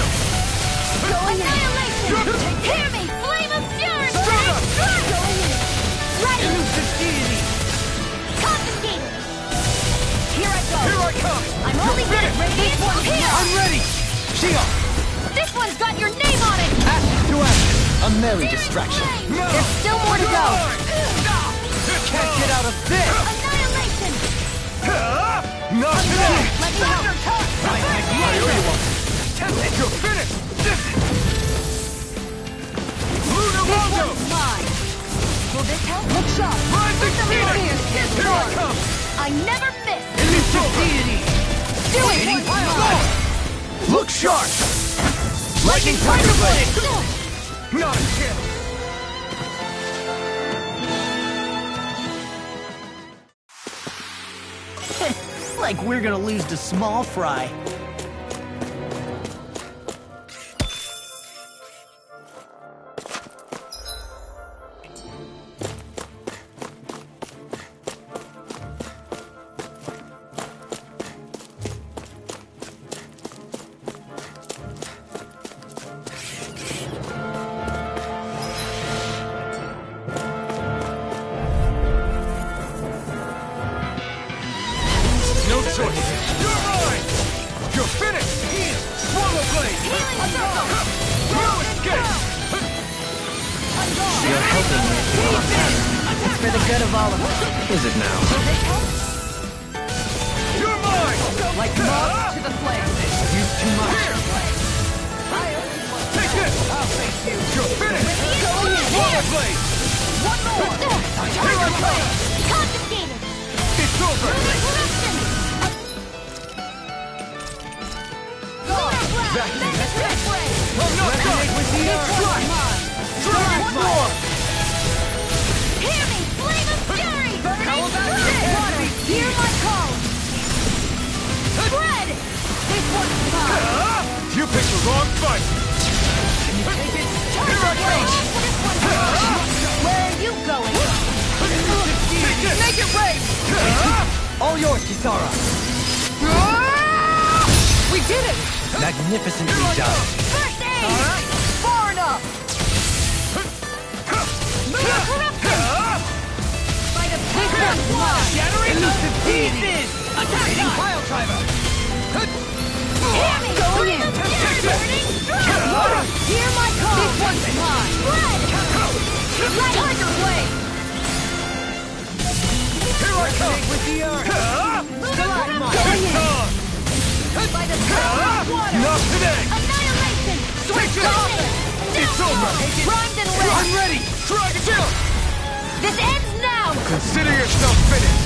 I: Going in! Annihilation! Hear me! Flame of fury! Going in! Ready!
A: Elusive deity!
I: Confiscated! Here I go!
A: Here I come!
I: I'm only here! This one's here!
A: I'm ready! Shield!
I: This one's got your name on it!
A: Action to action!
G: A merry
I: Searing
G: distraction.
I: flame!
A: No!
I: There's still more to go!
A: Can't get out of this!
I: Annihilation!
A: Not today!
I: Let me help!
A: I owe you one! You're finished! Lunar
I: This
A: Rondo!
I: one's mine! Will this help? Look sharp!
A: Rising Phoenix! Here I come!
I: I never miss!
A: Elusive deity!
I: Do it!
A: Hitting
I: Once
A: pile
I: more.
A: driver! Look sharp! Lightning Tiger Blade! Not a chance!
G: Like we're gonna lose to Small Fry.
A: No choice! You're mine! You're finished! Swallow Blade! No escape!
F: You're helping me.
I: It's for the good of all of us.
F: Is it now?
A: You're mine!
C: Like moths to the flame.
A: Use too much. Take this! I'll face you. You're finished! Swallow Blade!
I: One more!
A: Here I come!
I: Confiscated!
A: It's over!
I: Corruption!
A: Back to
I: This is ray!
A: I'm not done!
I: With the
A: Strike! Strike!
I: One more! Hear me! Flame of fury!
A: How about this?
I: Water! Hear my call! Spread! This one's mine!
A: You picked the wrong fight! Can you take it? Here I come!
I: This one's mine! Where are you going?
A: Take this!
I: Make it rain!
F: All yours, Kisara!
C: We did it!
F: Magnificently done.
I: First aid! Far enough! Corruption! By the power of blood!
A: Shattering elusive pieces!
I: Attacking
A: pile driver!
I: Hear me!
A: Going in!
I: Flame of
A: Take
I: fury
A: this!
I: burning strong! Hear my call! This one's mine! Blood! Tiger blade!
A: Here I come! With the earth!
I: Going in! By the power of water!
A: Not today!
I: Annihilation!
A: Switch it! It's over!
I: Primed and ready!
A: I'm ready! Dragon Shield!
I: This ends now!
A: Consider yourself finished!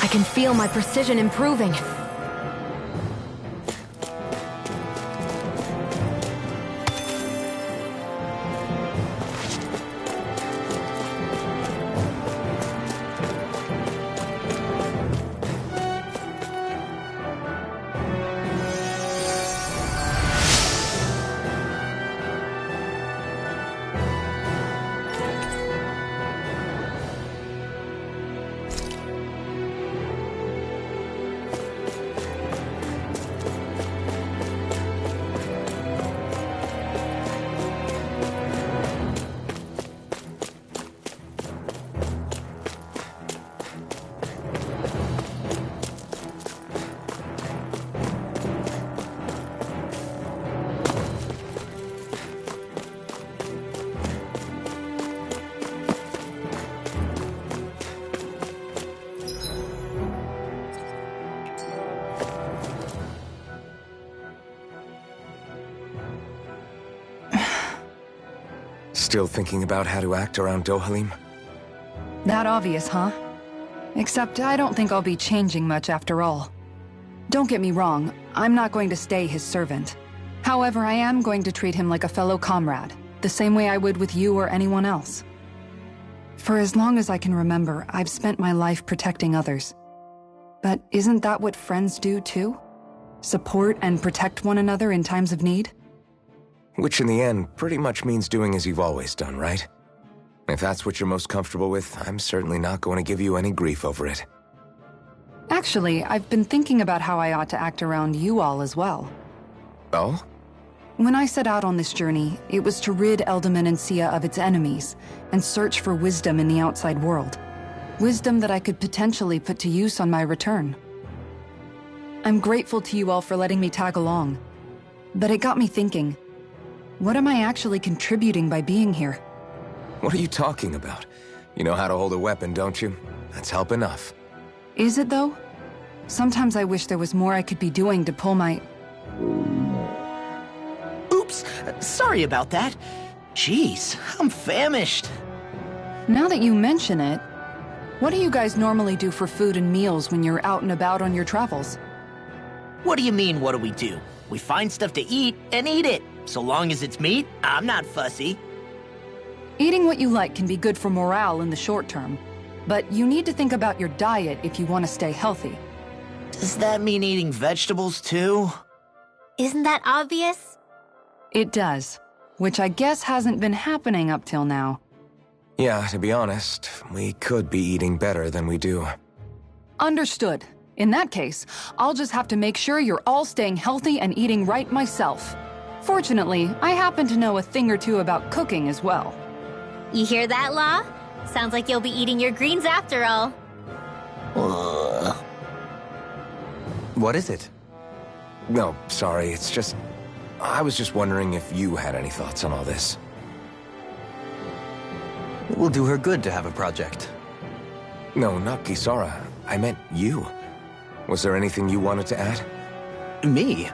D: I can feel my precision improving.
H: Still thinking about how to act around Dohalim?
C: That obvious, huh? Except I don't think I'll be changing much after all. Don't get me wrong, I'm not going to stay his servant. However, I am going to treat him like a fellow comrade, the same way I would with you or anyone else. For as long as I can remember, I've spent my life protecting others. But isn't that what friends do too? Support and protect one another in times of need?
H: Which in the end pretty much means doing as you've always done, right? If that's what you're most comfortable with, I'm certainly not going to give you any grief over it.
C: Actually, I've been thinking about how I ought to act around you all as well.
H: Oh?
C: When I set out on this journey, it was to rid Eldaman and Sia of its enemies, and search for wisdom in the outside world. Wisdom that I could potentially put to use on my return. I'm grateful to you all for letting me tag along. But it got me thinking, what am I actually contributing by being here?
H: What are you talking about? You know how to hold a weapon, don't you? That's help enough.
C: Is it though? Sometimes I wish there was more I could be doing to pull my...
G: Oops, sorry about that. Jeez, I'm famished.
C: Now that you mention it, what do you guys normally do for food and meals when you're out and about on your travels?
G: What do you mean, what do we do? We find stuff to eat and eat it. So long as it's meat, I'm not fussy.
C: Eating what you like can be good for morale in the short term, but you need to think about your diet if you want to stay healthy.
G: Does that mean eating vegetables too?
B: Isn't that obvious?
C: It does, which I guess hasn't been happening up till now.
H: Yeah, to be honest, we could be eating better than we do.
C: Understood. In that case, I'll just have to make sure you're all staying healthy and eating right myself. Fortunately, I happen to know a thing or two about cooking as well.
B: You hear that, Law? Sounds like you'll be eating your greens after all.
F: What is it?
H: No, sorry, it's just... I was just wondering if you had any thoughts on all this.
F: It will do her good to have a project.
H: No, not Kisara. I meant you. Was there anything you wanted to add?
F: Me?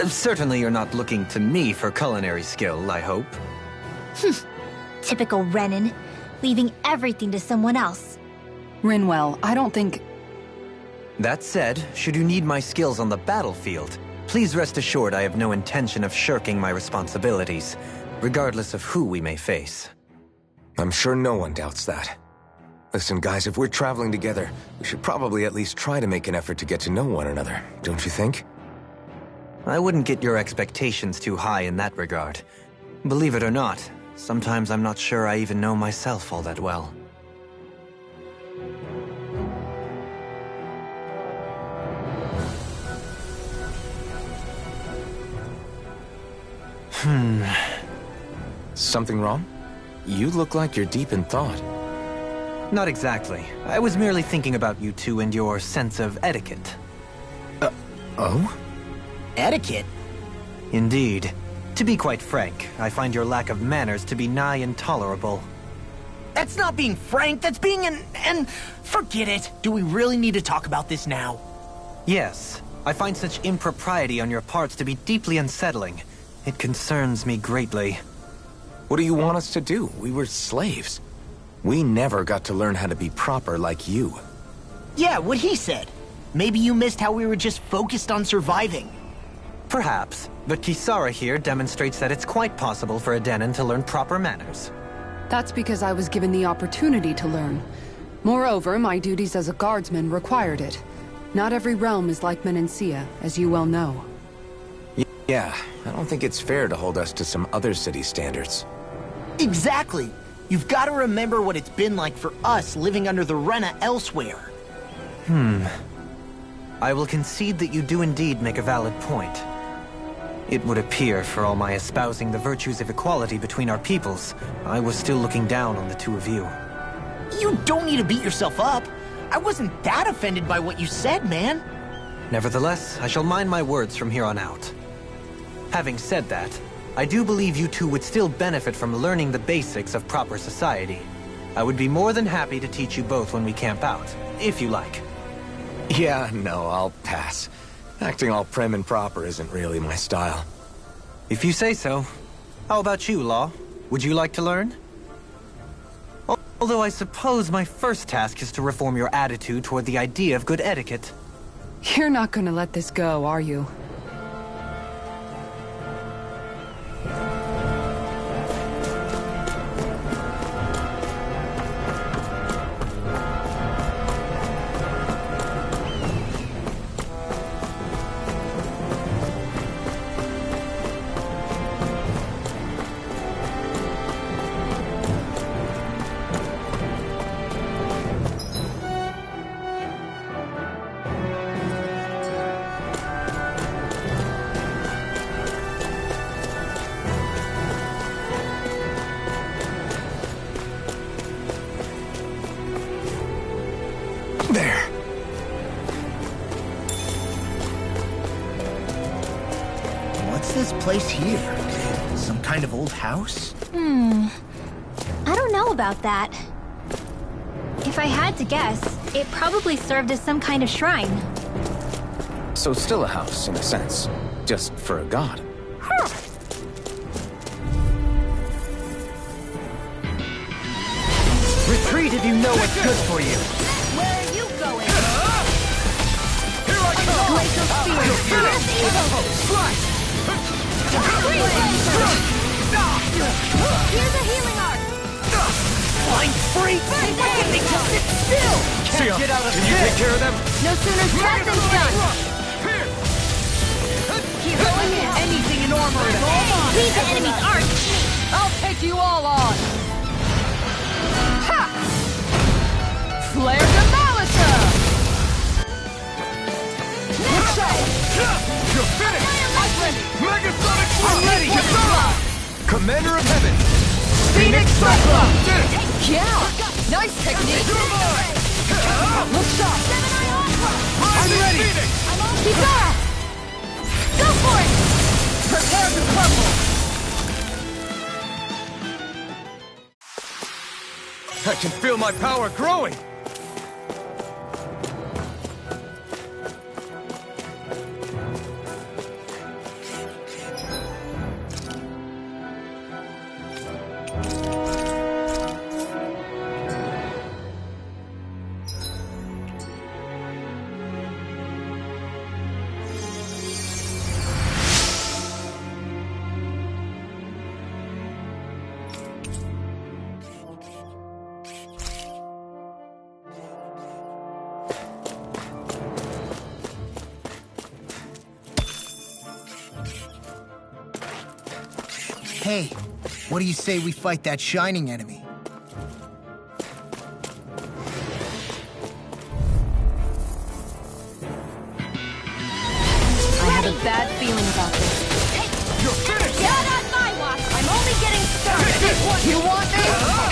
F: Certainly you're not looking to me for culinary skill, I hope.
B: Typical Renan, leaving everything to someone else.
C: Rinwell, I don't think...
F: That said, should you need my skills on the battlefield, please rest assured I have no intention of shirking my responsibilities, regardless of who we may face.
H: I'm sure no one doubts that. Listen, guys, if we're traveling together, we should probably at least try to make an effort to get to know one another, don't you think?
F: I wouldn't get your expectations too high in that regard. Believe it or not, sometimes I'm not sure I even know myself all that well.
H: Something wrong? You look like you're deep in thought.
F: Not exactly. I was merely thinking about you two and your sense of etiquette.
H: Oh?
G: Etiquette?
F: Indeed. To be quite frank, I find your lack of manners to be nigh intolerable.
G: That's not being frank, that's being and forget it. Do we really need to talk about this now?
F: Yes. I find such impropriety on your parts to be deeply unsettling. It concerns me greatly.
H: What do you want us to do? We were slaves. We never got to learn how to be proper like you.
G: Yeah, what he said. Maybe you missed how we were just focused on surviving.
F: Perhaps, but Kisara here demonstrates that it's quite possible for a Denon to learn proper manners.
C: That's because I was given the opportunity to learn. Moreover, my duties as a guardsman required it. Not every realm is like Menancia, as you well know.
H: Yeah, I don't think it's fair to hold us to some other city standards.
G: Exactly. You've got to remember what it's been like for us living under the Rena elsewhere.
F: I will concede that you do indeed make a valid point. It would appear, for all my espousing the virtues of equality between our peoples, I was still looking down on the two of you.
G: You don't need to beat yourself up. I wasn't that offended by what you said, man.
F: Nevertheless, I shall mind my words from here on out. Having said that, I do believe you two would still benefit from learning the basics of proper society. I would be more than happy to teach you both when we camp out, if you like.
H: Yeah, no, I'll pass. Acting all prim and proper isn't really my style.
F: If you say so. How about you, Law? Would you like to learn? Although I suppose my first task is to reform your attitude toward the idea of good etiquette.
C: You're not gonna let this go, are you?
H: There.
E: What's this place here? Some kind of old house?
B: I don't know about that. If I had to guess, it probably served as some kind of shrine.
H: So still a house, in a sense. Just for a god.
F: Retreat if you know what's good for you.
I: Where are you going?
A: Here I come!
I: Glacial Spear! Fierce Evil! Here's a healing art!
F: Blind freak!
I: Sit still!
F: Can't get out of
A: Can you take care of them?
I: No sooner said than done!
A: Here!
I: Keep going in!
C: Anything in armor is all mine!
I: Leave the enemy's art!
C: I'll take you all on! Ha! Flare to Malisa!
A: You're finished! Megasonic Blow!
F: I'm ready!
A: Commander of Heaven!
F: Phoenix Cyclops!
A: Did it!
C: Yeah! Nice technique! Look sharp!
A: I'm ready!
I: Kizara! Go for it!
C: Prepare to crumble!
A: I can feel my power growing!
E: Hey, what do you say we fight that shining enemy?
I: I have a bad feeling about this.
A: You're finished!
I: Get on my watch! I'm only getting started!
C: You want me?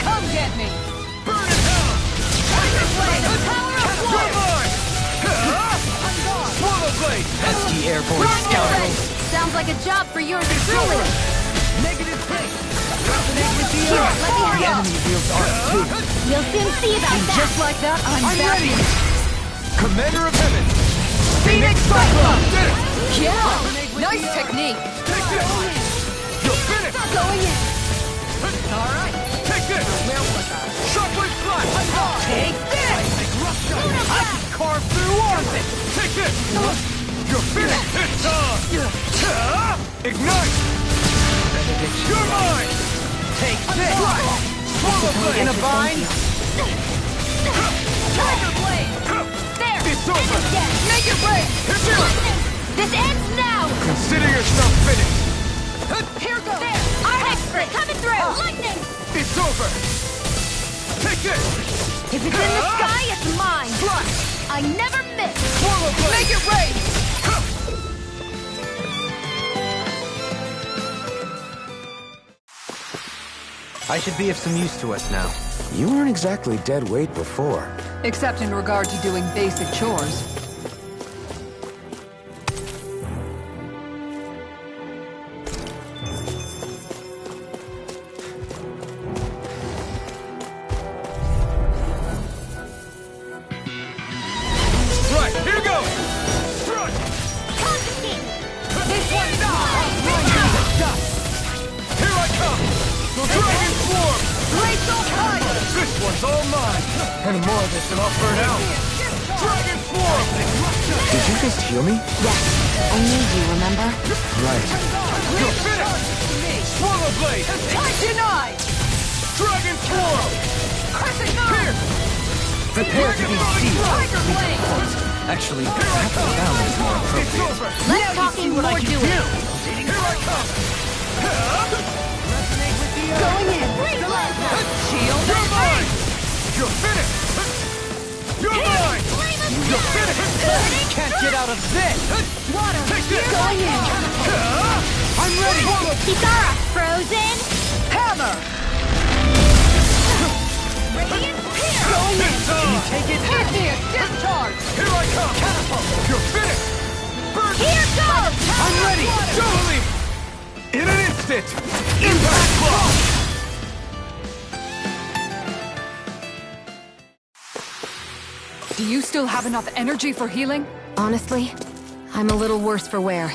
C: Come get me!
A: Burn in hell!
I: The power of
A: You're
I: one!
A: mine! Swallow Blade!
F: SG Airborne Scout.
I: Sounds like a job for yours truly!
A: Negative hit!
I: Here, let me
F: The
I: hurry up!
F: enemy wields art too.
I: You'll soon see about that!
C: Just like that, I'm back.
A: ready! Commander of Heaven!
C: Phoenix Cyclops!
A: Did it!
C: Yeah! Nice technique!
A: Take this! You're finished!
I: Going in!
A: Alright! Take this! Shockwave Flash!
C: Take this!
A: I can carve through orbit! Take this! You're finished! It's on! Ignite! You're mine!
F: Take this!
A: Swallow Blade!
F: In a bind?
I: Tiger Blade! There!
A: It's over!
I: Yes!
C: Make it break!
I: Lightning! This ends now!
A: Consider yourself finished!
I: Here goes! There! Our expert coming through! Lightning!
A: It's over! Take this!
I: If it's in the sky, it's mine!
A: Flash!
I: I never miss!
A: Swallow Blade!
C: Make it rain!
F: I should be of some use to us now.
H: You weren't exactly dead weight before.
C: Except in regard to doing basic chores.
A: Right, here goes! Strike!
I: This one's mine!
A: Here I come!
I: This
A: one's all mine! Any more of this and I'll burn out! Dragon Swarm!
H: Did you just heal me?
D: Yes. I need you, remember?
H: Right.
A: You're finished! Swallow Blade!
I: Time denied!
A: Dragon Swarm!
I: Crescent Moon!
F: Prepare to be seized.
I: Tiger Blade!
F: Actually, perhaps down is more
A: It's
F: appropriate.
A: over!
I: Less talking, more doing.
A: Here I come!
I: Going in! Breathe Lesnar! Shield
A: You're
I: and
A: mine!
I: face!
A: You're finished! You're mine! You're finished!
F: Can't get out of this!
I: Water!
A: Take this!
I: Going in!
A: I'm ready!
B: Kisara, frozen.
I: Hammer! Radiant Spear!
A: Going in!
F: Take it!
I: Igneous Discharge!
A: Here I come! Catapult! You're finished! Burn!
I: Here goes!
A: I'm ready! Don't leave! In an instant! Impact Claw!
C: Do you still have enough energy for healing?
D: Honestly, I'm a little worse for wear.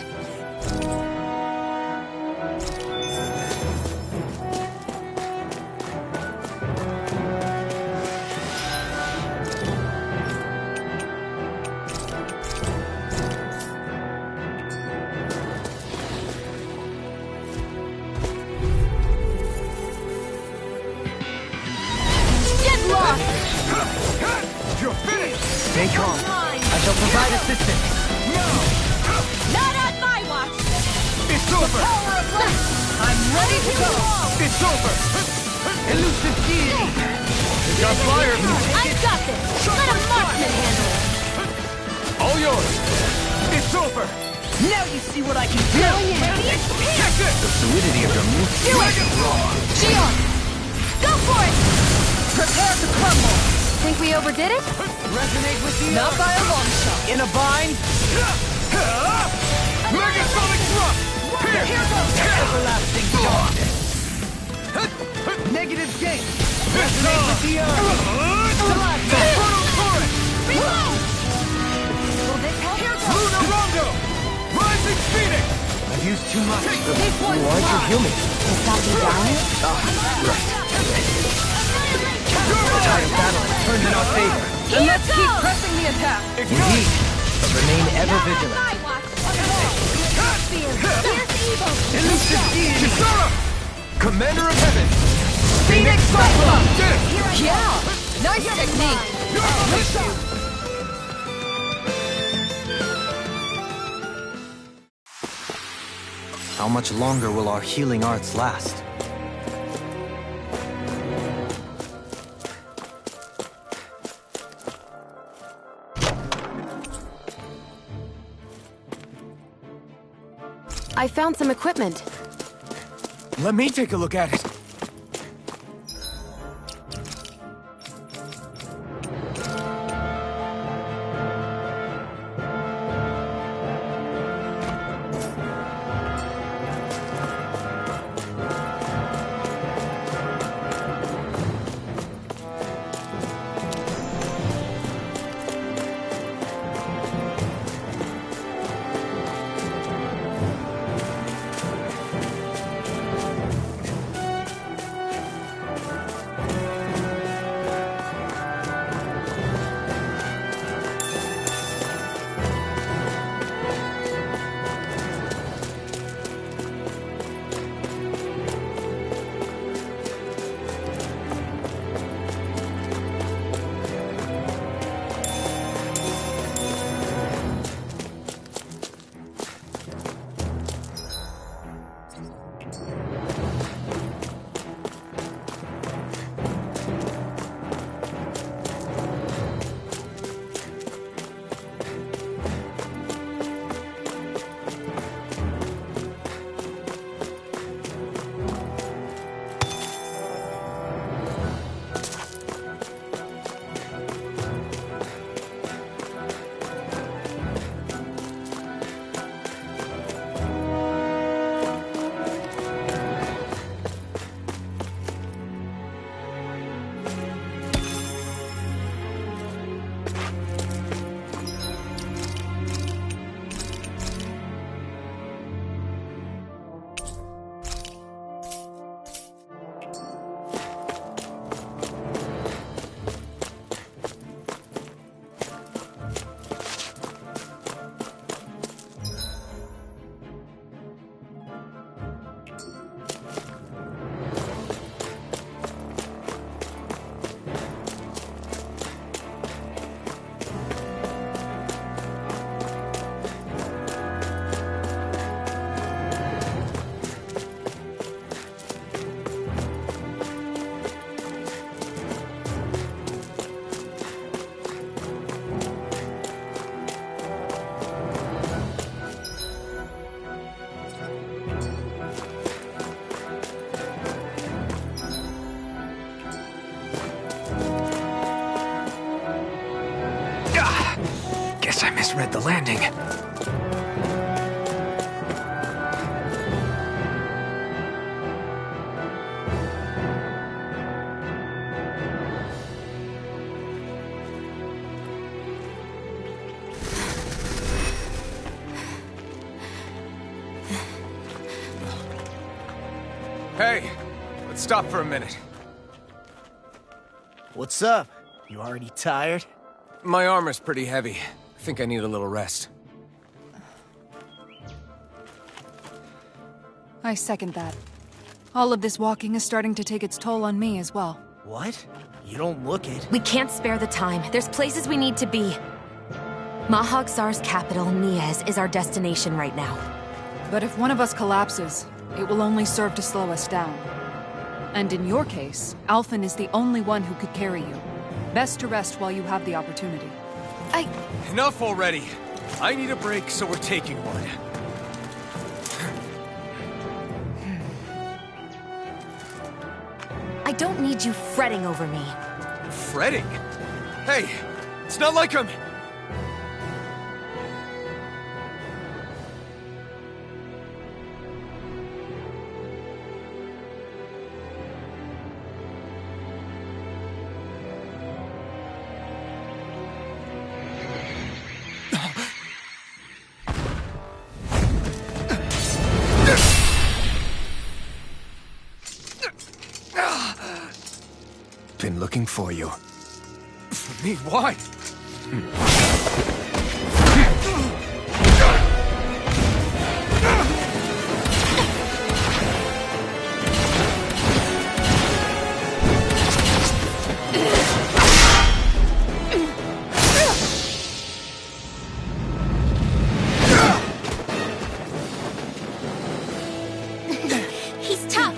I: Get lost!
A: You're finished!
F: Stay calm. I shall provide assistance.
I: Not on my watch!
A: It's over!
I: Power of light! I'm ready to go!
A: It's over!
F: Elusive deity.
A: You got fire!
I: I've got this! Let a marksman handle it!
A: All yours! It's over!
F: Now you see what I can do.
I: Radiant Spear!
A: Take this!
F: The fluidity of your move.
I: Do it! Shield! Go for it! Prepare to crumble!
D: Think we overdid it?
F: Resonate with the
I: Not by a long shot!
F: In a bind.
A: Megasonic Thrust!
I: Here goes!
F: Everlasting dawn. Negative gate.
A: Resonate with the Inferno Torrent!
I: Reload! Will this help? Here goes!
A: Lunar Rondo! Rising Phoenix!
F: I've used too much.
I: This one's
H: Why'd you
I: mine!
H: heal me?
D: Is that you down?
F: The tide of battle has turned in our favor.
I: Then let's keep pressing the attack!
F: Indeed. But remain ever vigilant.
I: My watch! Spear! Here's evil!
F: Elusive deity.
A: Kisara!
F: Commander of heaven.
I: Phoenix Cyclone!
A: Get it!
I: Yeah! Nice technique!
F: How much longer will our healing arts last?
D: I found some equipment.
H: Let me take a look at it. misread the landing.
A: Hey, let's stop for a minute.
G: What's up? You already tired?
A: My armor's pretty heavy. I think I need a little rest.
C: I second that. All of this walking is starting to take its toll on me as well.
G: What? You don't look it.
D: We can't spare the time. There's places we need to be. Mahag Saar's capital, Niez, is our destination right now.
C: But if one of us collapses, it will only serve to slow us down. And in your case, Alphen is the only one who could carry you. Best to rest while you have the opportunity.
A: Enough already! I need a break, so we're taking one.
D: I don't need you fretting over me.
A: Fretting? Hey, it's not like I'm...
H: Been looking for you.
A: For me? Why?
B: He's tough.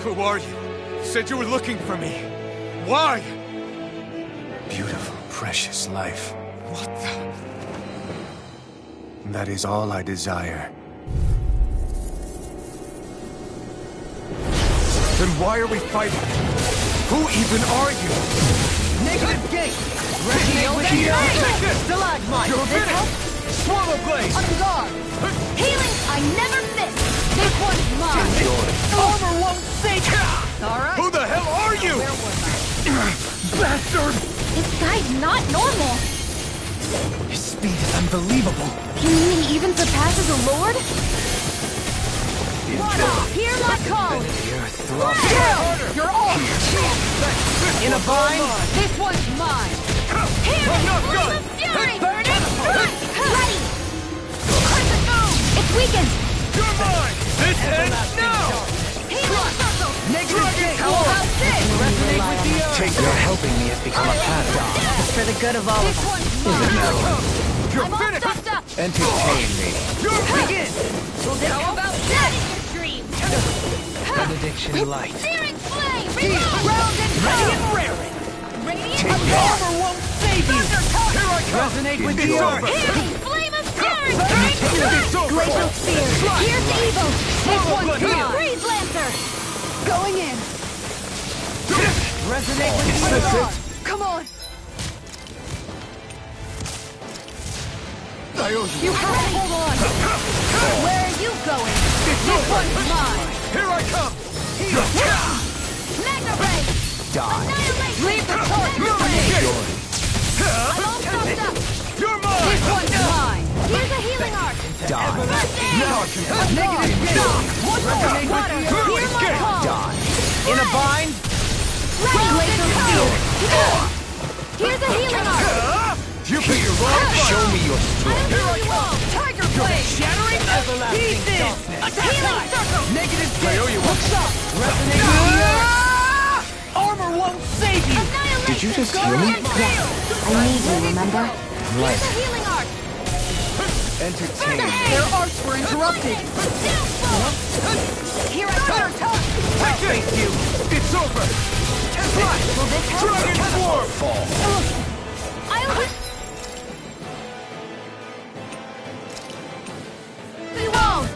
A: Who are you? You said you were looking for me. Why?
H: Beautiful, precious life.
A: What the...
H: That is all I desire.
A: Then why are we fighting? Who even are you?
G: Negative gate! Resonate with the
A: Take this!
G: Stalagmite!
A: You're finished! Swallow Blade!
I: On guard! Healing! I never miss! This one's mine!
G: Armor won't save you!
I: Alright!
A: Who the hell are you?
I: Where was I?
A: Bastard!
B: This guy's not normal.
G: His speed is unbelievable.
D: You mean he even surpasses a lord?
I: Hear my call!
G: You're off! In a bind?
I: This one's mine! Here!
A: I'm not
I: Flame
A: done!
I: of Fury!
B: Burn it! Ready!
I: Crescent Moon!
B: It's weakened!
A: You're mine! This ends now!
I: Healing Circle!
G: Negative gate!
I: How about this?
G: Resonate with the earth!
F: Your helping me has become a pattern.
D: It's for the good of all of
I: This
D: us.
I: one's mine!
A: You're
I: I'm all
A: finished!
I: stuffed up!
H: Entertain me.
A: You're begin!
I: How about that? Dream!
H: Benediction light.
I: Searing Flame! Reload! Round and
G: Ready
I: pound!
G: and raring!
I: Radiant
G: Armor won't save you!
I: Thunderclap!
A: Here I come!
G: Resonate with
A: It's
G: the
A: over!
G: earth!
I: Healing! Flame of Fury!
A: It's over!
B: Glacial Spear! Here's Evil!
I: This one's
A: Blood.
I: mine! Freeze Lancer!
B: Going in!
G: Resonate with the earth!
C: Come on!
A: I owe you!
I: You have to hold on! Where are you going? This one's mine!
A: Here I come!
I: Magna Ray! Annihilate! Leave the torch! I'm all stuffed up!
A: You're
I: This
A: mine!
I: one's mine! Here's a healing arc!
A: Now I can...
G: Negative gate!
I: One more! Water! Hear my call!
G: In a bind?
I: Glacial Spear! Here's a healing arc!
A: You beat your wrong fight!
H: Show me your
I: I
H: strength.
I: don't know you all! Tiger Blade!
G: Shattering everlasting
I: Pieces!
G: darkness!
I: Healing Circle!
G: Negative
A: I
G: gate!
A: owe you one.
G: Resonate with the earth! Armor won't save you!
I: Annihilation!
H: Did you just hear me?
D: I need you, remember?
I: Here's a healing arc!
H: Entertain me.
C: Their arts were interrupted!
I: Here I come!
A: Take this! It's over!
I: Will this help?
A: Dragon Swarm!
I: I'll... We won't!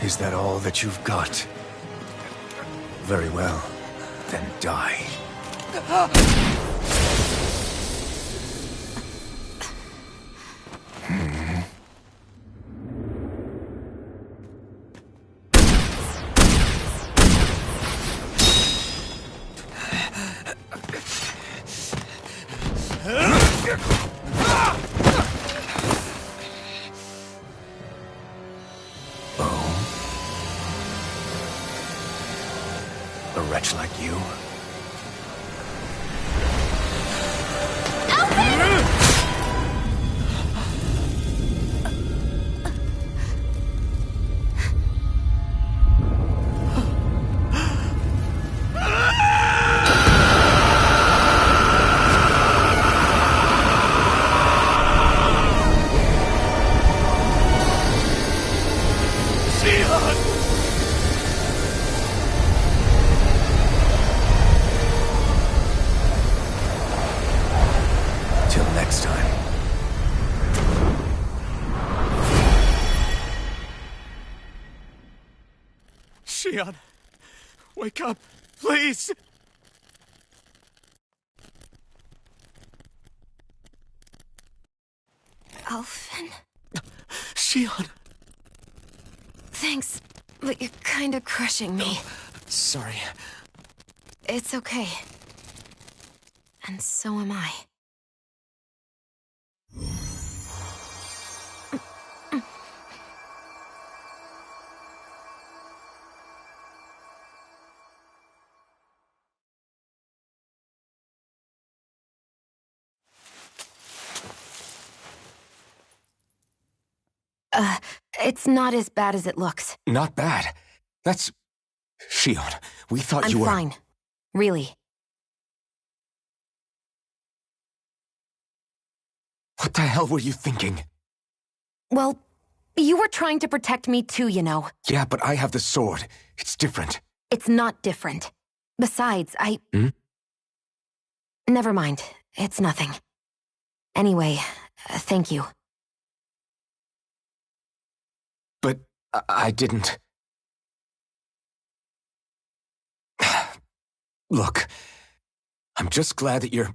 H: Is that all that you've got? Very well. Then die. A wretch like you? Till next time.
A: Shion, wake up, please!
D: Alphen?
A: Shion!
D: Thanks, but you're kinda crushing me.
A: Sorry.
D: It's okay. And so am I. It's not as bad as it looks.
H: Not bad. That's... Shion, we thought
D: I'm
H: you were...
D: fine. Really.
H: What the hell were you thinking?
D: Well, you were trying to protect me too, you know.
H: Yeah, but I have the sword. It's different.
D: It's not different. Besides, Never mind. It's nothing. Anyway, thank you.
H: But I didn't... Look, I'm just glad that you're...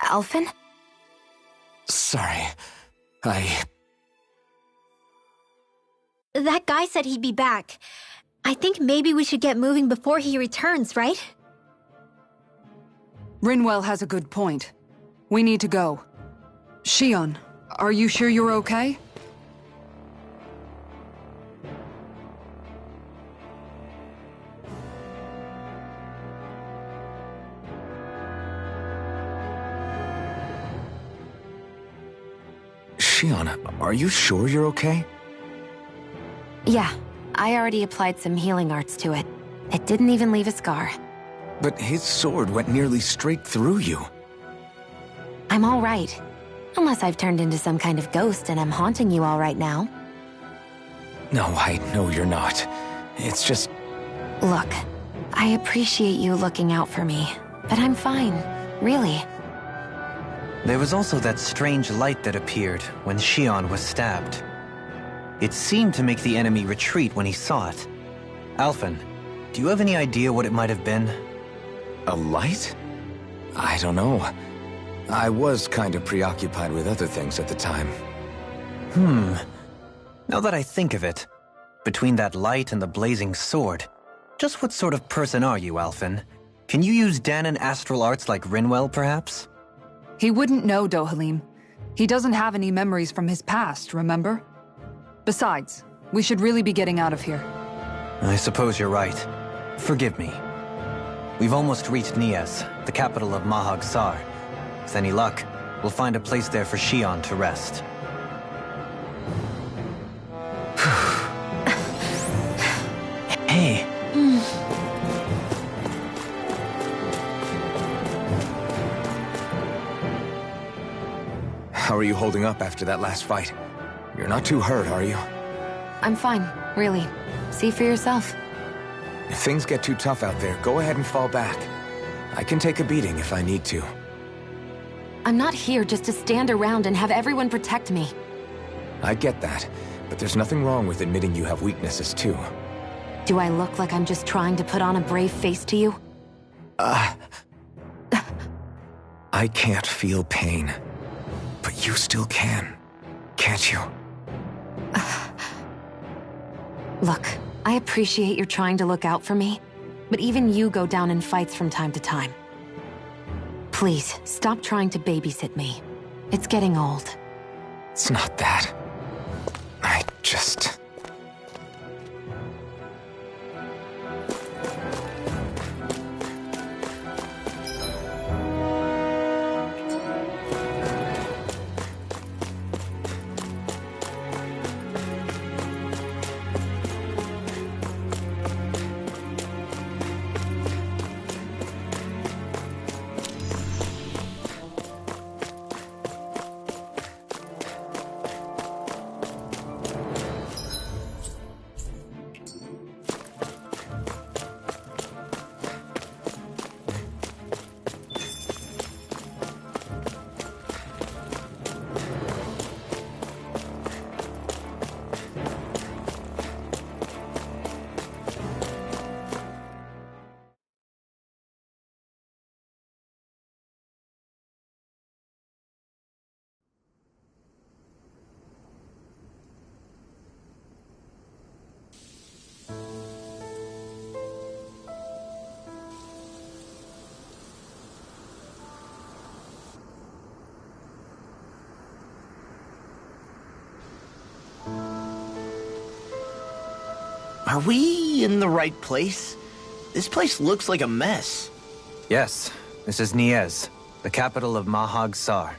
D: Alphen?
H: Sorry.
B: That guy said he'd be back. I think maybe we should get moving before he returns, right?
C: Rinwell has a good point. We need to go. Shion, are you sure you're okay?
H: Shion, are you sure you're okay?
D: Yeah, I already applied some healing arts to it. It didn't even leave a scar.
H: But his sword went nearly straight through you.
D: I'm all right. Unless I've turned into some kind of ghost and I'm haunting you all right now.
H: No, I know you're not. It's just...
D: Look, I appreciate you looking out for me, but I'm fine, really.
F: There was also that strange light that appeared when Shion was stabbed. It seemed to make the enemy retreat when he saw it. Alphen, do you have any idea what it might have been?
H: A light? I don't know. I was kind of preoccupied with other things at the time.
F: Now that I think of it, between that light and the blazing sword, just what sort of person are you, Alphen? Can you use Dahnan astral arts like Rinwell, perhaps?
C: He wouldn't know, Dohalim. He doesn't have any memories from his past, remember? Besides, we should really be getting out of here.
F: I suppose you're right. Forgive me. We've almost reached Niez, the capital of Mahag Saar. With any luck, we'll find a place there for Shion to rest. Hey.
H: How are you holding up after that last fight? You're not too hurt, are you?
D: I'm fine. Really, see for yourself.
H: If things get too tough out there, go ahead and fall back. I can take a beating if I need to.
D: I'm not here just to stand around and have everyone protect me.
H: I get that, but there's nothing wrong with admitting you have weaknesses too.
D: Do I look like I'm just trying to put on a brave face to you?
H: I can't feel pain. But you still can, can't you?
D: Look, I appreciate you're trying to look out for me, but even you go down in fights from time to time. Please, stop trying to babysit me. It's getting old.
H: It's not that. I just...
G: Are we in the right place? This place looks like a mess.
F: Yes, this is Niez, the capital of Mahag Saar.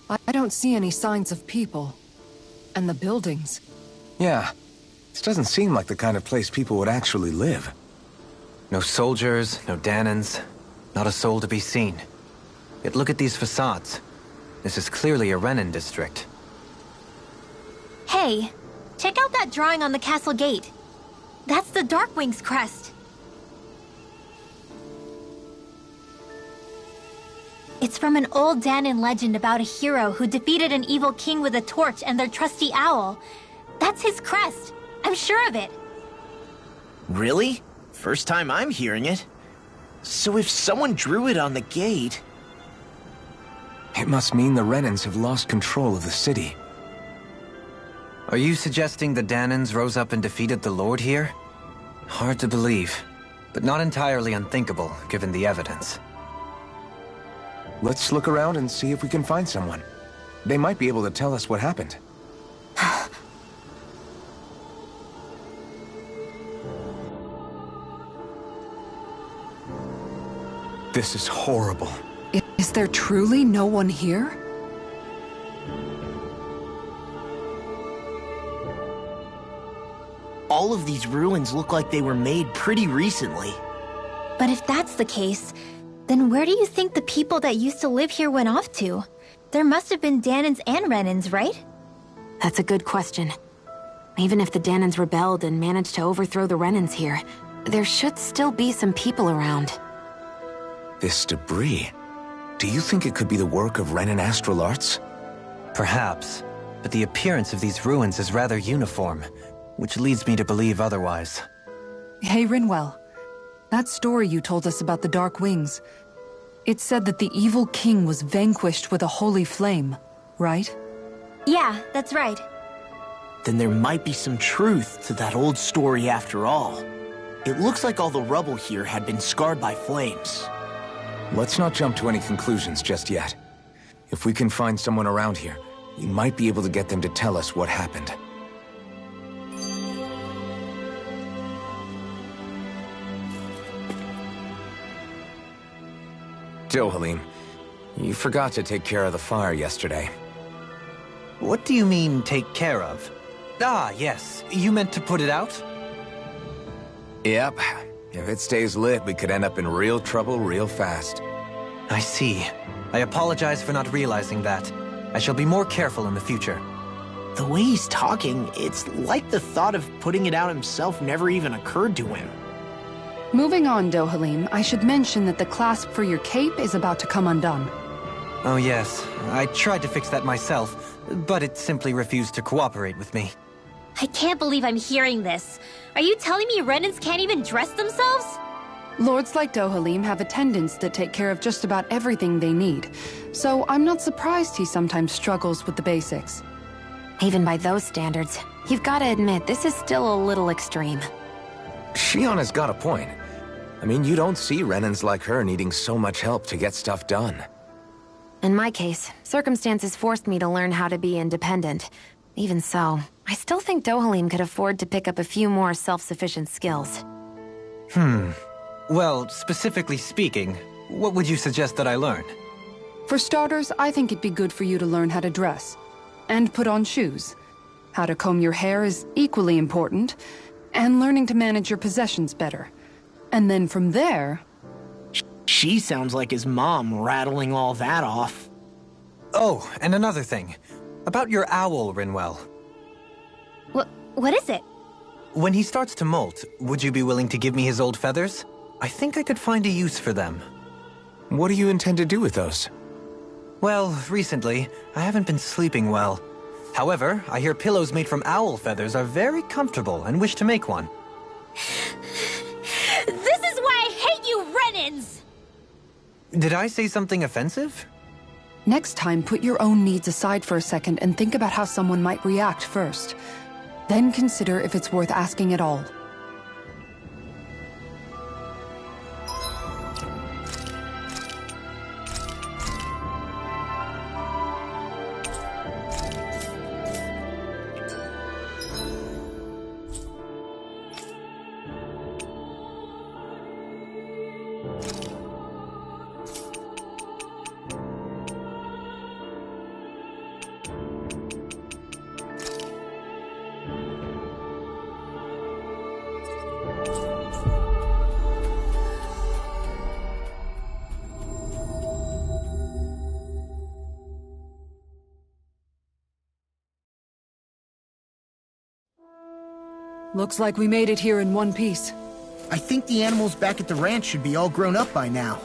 C: I don't see any signs of people. And the buildings.
H: Yeah, this doesn't seem like the kind of place people would actually live.
F: No soldiers, no Danans, not a soul to be seen. Yet look at these facades. This is clearly a Renan district.
B: Hey, check out that drawing on the castle gate. That's the Darkwing's crest. It's from an old Danan legend about a hero who defeated an evil king with a torch and their trusty owl. That's his crest. I'm sure of it.
G: Really? First time I'm hearing it. So if someone drew it on the gate...
H: It must mean the Renans have lost control of the city.
F: Are you suggesting the Danans rose up and defeated the Lord here? Hard to believe, but not entirely unthinkable, given the evidence.
H: Let's look around and see if we can find someone. They might be able to tell us what happened. This is horrible.
C: Is there truly no one here?
G: All of these ruins look like they were made pretty recently.
B: But if that's the case, then where do you think the people that used to live here went off to? There must have been Danans and Renans, right?
D: That's a good question. Even if the Danans rebelled and managed to overthrow the Renans here, there should still be some people around.
H: This debris... Do you think it could be the work of Renan astral arts?
F: Perhaps, but the appearance of these ruins is rather uniform, which leads me to believe otherwise.
C: Hey, Rinwell. That story you told us about the Dark Wings, it said that the evil king was vanquished with a holy flame, right?
B: Yeah, that's right.
G: Then there might be some truth to that old story after all. It looks like all the rubble here had been scarred by flames.
H: Let's not jump to any conclusions just yet. If we can find someone around here, we might be able to get them to tell us what happened. Dohalim, you forgot to take care of the fire yesterday.
F: What do you mean, take care of? Ah, yes. You meant to put it out?
H: Yep. If it stays lit, we could end up in real trouble real fast.
F: I see. I apologize for not realizing that. I shall be more careful in the future.
G: The way he's talking, it's like the thought of putting it out himself never even occurred to him.
C: Moving on, Dohalim, I should mention that the clasp for your cape is about to come undone.
F: Oh yes, I tried to fix that myself, but it simply refused to cooperate with me.
B: I can't believe I'm hearing this. Are you telling me Renans can't even dress themselves?
C: Lords like Dohalim have attendants that take care of just about everything they need, so I'm not surprised he sometimes struggles with the basics.
D: Even by those standards, you've got to admit this is still a little extreme.
H: Shionne's got a point. I mean, you don't see Renans like her needing so much help to get stuff done.
D: In my case, circumstances forced me to learn how to be independent. Even so, I still think Dohalim could afford to pick up a few more self-sufficient skills.
F: Well, specifically speaking, what would you suggest that I learn?
C: For starters, I think it'd be good for you to learn how to dress. And put on shoes. How to comb your hair is equally important. And learning to manage your possessions better. And then from there...
G: She sounds like his mom rattling all that off.
F: Oh, and another thing. About your owl, Rinwell.
B: What is it?
F: When he starts to molt, would you be willing to give me his old feathers? I think I could find a use for them.
H: What do you intend to do with those?
F: Well, recently, I haven't been sleeping well. However, I hear pillows made from owl feathers are very comfortable and wish to make one.
B: This is why I hate you, Renans!
F: Did I say something offensive?
C: Next time, put your own needs aside for a second and think about how someone might react first. Then consider if it's worth asking at all. Looks like we made it here in one piece.
E: I think the animals back at the ranch should be all grown up by now.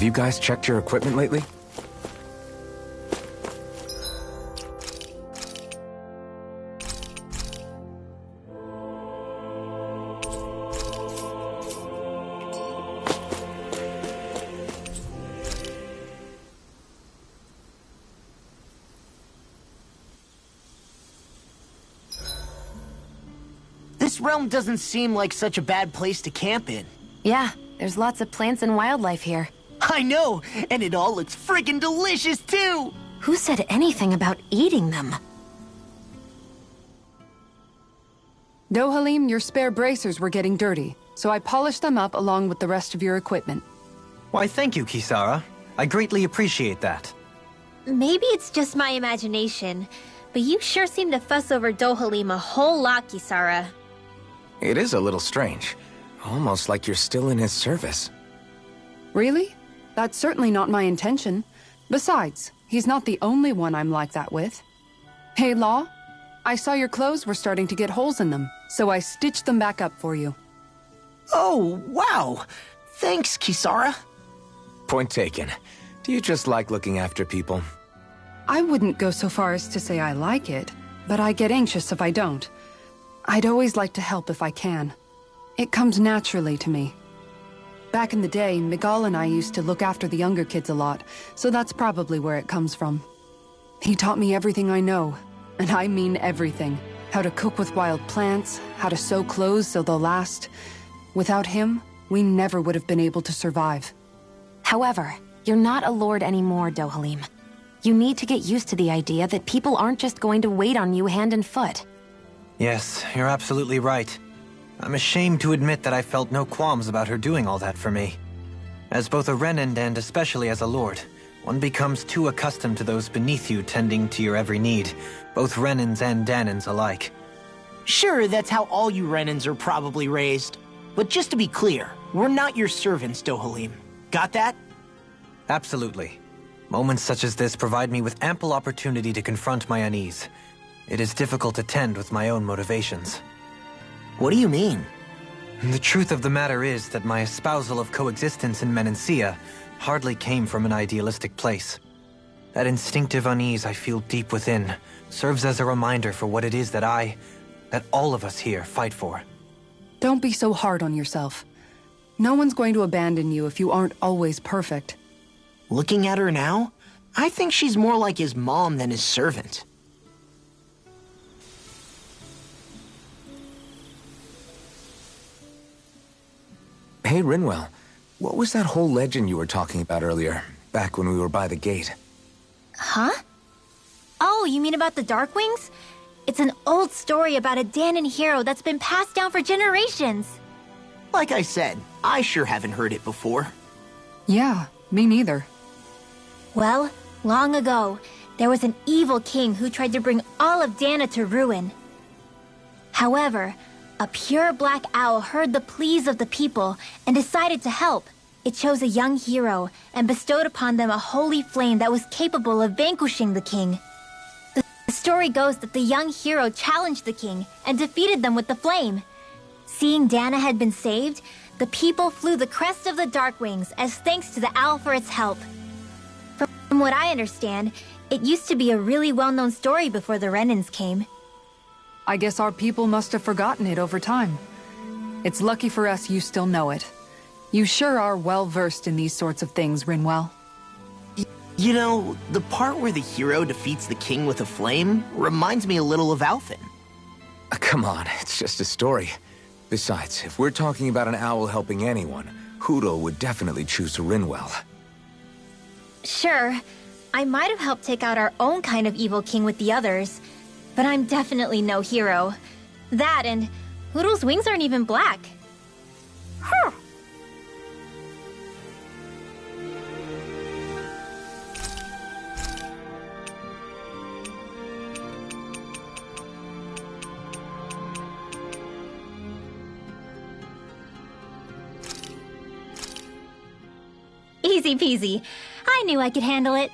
H: Have you guys checked your equipment lately?
G: This realm doesn't seem like such a bad place to camp in.
D: Yeah, there's lots of plants and wildlife here.
G: I know, and it all looks friggin' delicious too!
D: Who said anything about eating them?
C: Dohalim, your spare bracers were getting dirty, so I polished them up along with the rest of your equipment.
F: Why, thank you, Kisara. I greatly appreciate that.
B: Maybe it's just my imagination, but you sure seem to fuss over Dohalim a whole lot, Kisara.
H: It is a little strange. Almost like you're still in his service.
C: Really? That's certainly not my intention. Besides, he's not the only one I'm like that with. Hey, Law, I saw your clothes were starting to get holes in them, so I stitched them back up for you.
G: Oh, wow! Thanks, Kisara.
H: Point taken. Do you just like looking after people?
C: I wouldn't go so far as to say I like it, but I get anxious if I don't. I'd always like to help if I can. It comes naturally to me. Back in the day, Miguel and I used to look after the younger kids a lot, so that's probably where it comes from. He taught me everything I know, and I mean everything. How to cook with wild plants, how to sew clothes so they'll last. Without him, we never would have been able to survive.
D: However, you're not a lord anymore, Dohalim. You need to get used to the idea that people aren't just going to wait on you hand and foot.
F: Yes, you're absolutely right. I'm ashamed to admit that I felt no qualms about her doing all that for me. As both a Renan and especially as a lord, one becomes too accustomed to those beneath you tending to your every need, both Renans and Dahnans alike.
G: Sure, that's how all you Renans are probably raised. But just to be clear, we're not your servants, Dohalim. Got that?
F: Absolutely. Moments such as this provide me with ample opportunity to confront my unease. It is difficult to tend with my own motivations.
G: What do you mean?
F: The truth of the matter is that my espousal of coexistence in Menancia hardly came from an idealistic place. That instinctive unease I feel deep within serves as a reminder for what it is that all of us here fight for.
C: Don't be so hard on yourself. No one's going to abandon you if you aren't always perfect.
G: Looking at her now, I think she's more like his mom than his servant.
H: Hey, Rinwell. What was that whole legend you were talking about earlier, back when we were by the gate?
B: Huh? Oh, you mean about the Darkwings? It's an old story about a Dahnan hero that's been passed down for generations.
G: Like I said, I sure haven't heard it before.
C: Yeah, me neither.
B: Well, long ago, there was an evil king who tried to bring all of Dahna to ruin. However, a pure black owl heard the pleas of the people and decided to help. It chose a young hero and bestowed upon them a holy flame that was capable of vanquishing the king. The story goes that the young hero challenged the king and defeated them with the flame. Seeing Dahna had been saved, the people flew the crest of the Darkwings as thanks to the owl for its help. From what I understand, it used to be a really well-known story before the Renans came.
C: I guess our people must have forgotten it over time. It's lucky for us you still know it. You sure are well-versed in these sorts of things, Rinwell.
G: You know, the part where the hero defeats the king with a flame reminds me a little of Alphen.
H: Come on, it's just a story. Besides, if we're talking about an owl helping anyone, Hootle would definitely choose Rinwell.
B: Sure, I might have helped take out our own kind of evil king with the others, but I'm definitely no hero. That and Hootle's wings aren't even black. Huh. Easy peasy. I knew I could handle it.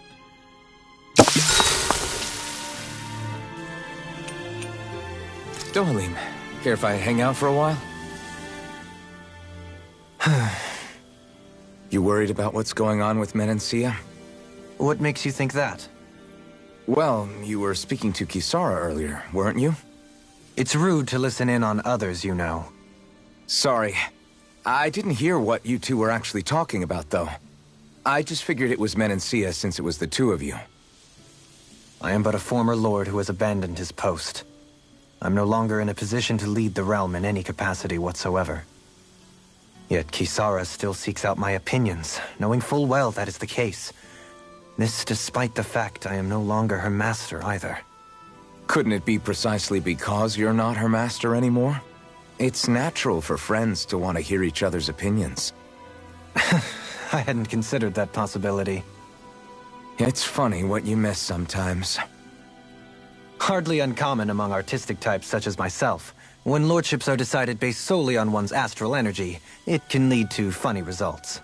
H: Dohalim, care if I hang out for a while? You worried about what's going on with Menancia?
F: What makes you think that?
H: Well, you were speaking to Kisara earlier, weren't you?
F: It's rude to listen in on others, you know.
H: Sorry. I didn't hear what you two were actually talking about, though. I just figured it was Menancia since it was the two of you.
F: I am but a former lord who has abandoned his post. I'm no longer in a position to lead the realm in any capacity whatsoever. Yet Kisara still seeks out my opinions, knowing full well that is the case. This despite the fact I am no longer her master either.
H: Couldn't it be precisely because you're not her master anymore? It's natural for friends to want to hear each other's opinions.
F: I hadn't considered that possibility.
H: It's funny what you miss sometimes.
F: Hardly uncommon among artistic types such as myself. When lordships are decided based solely on one's astral energy, it can lead to funny results.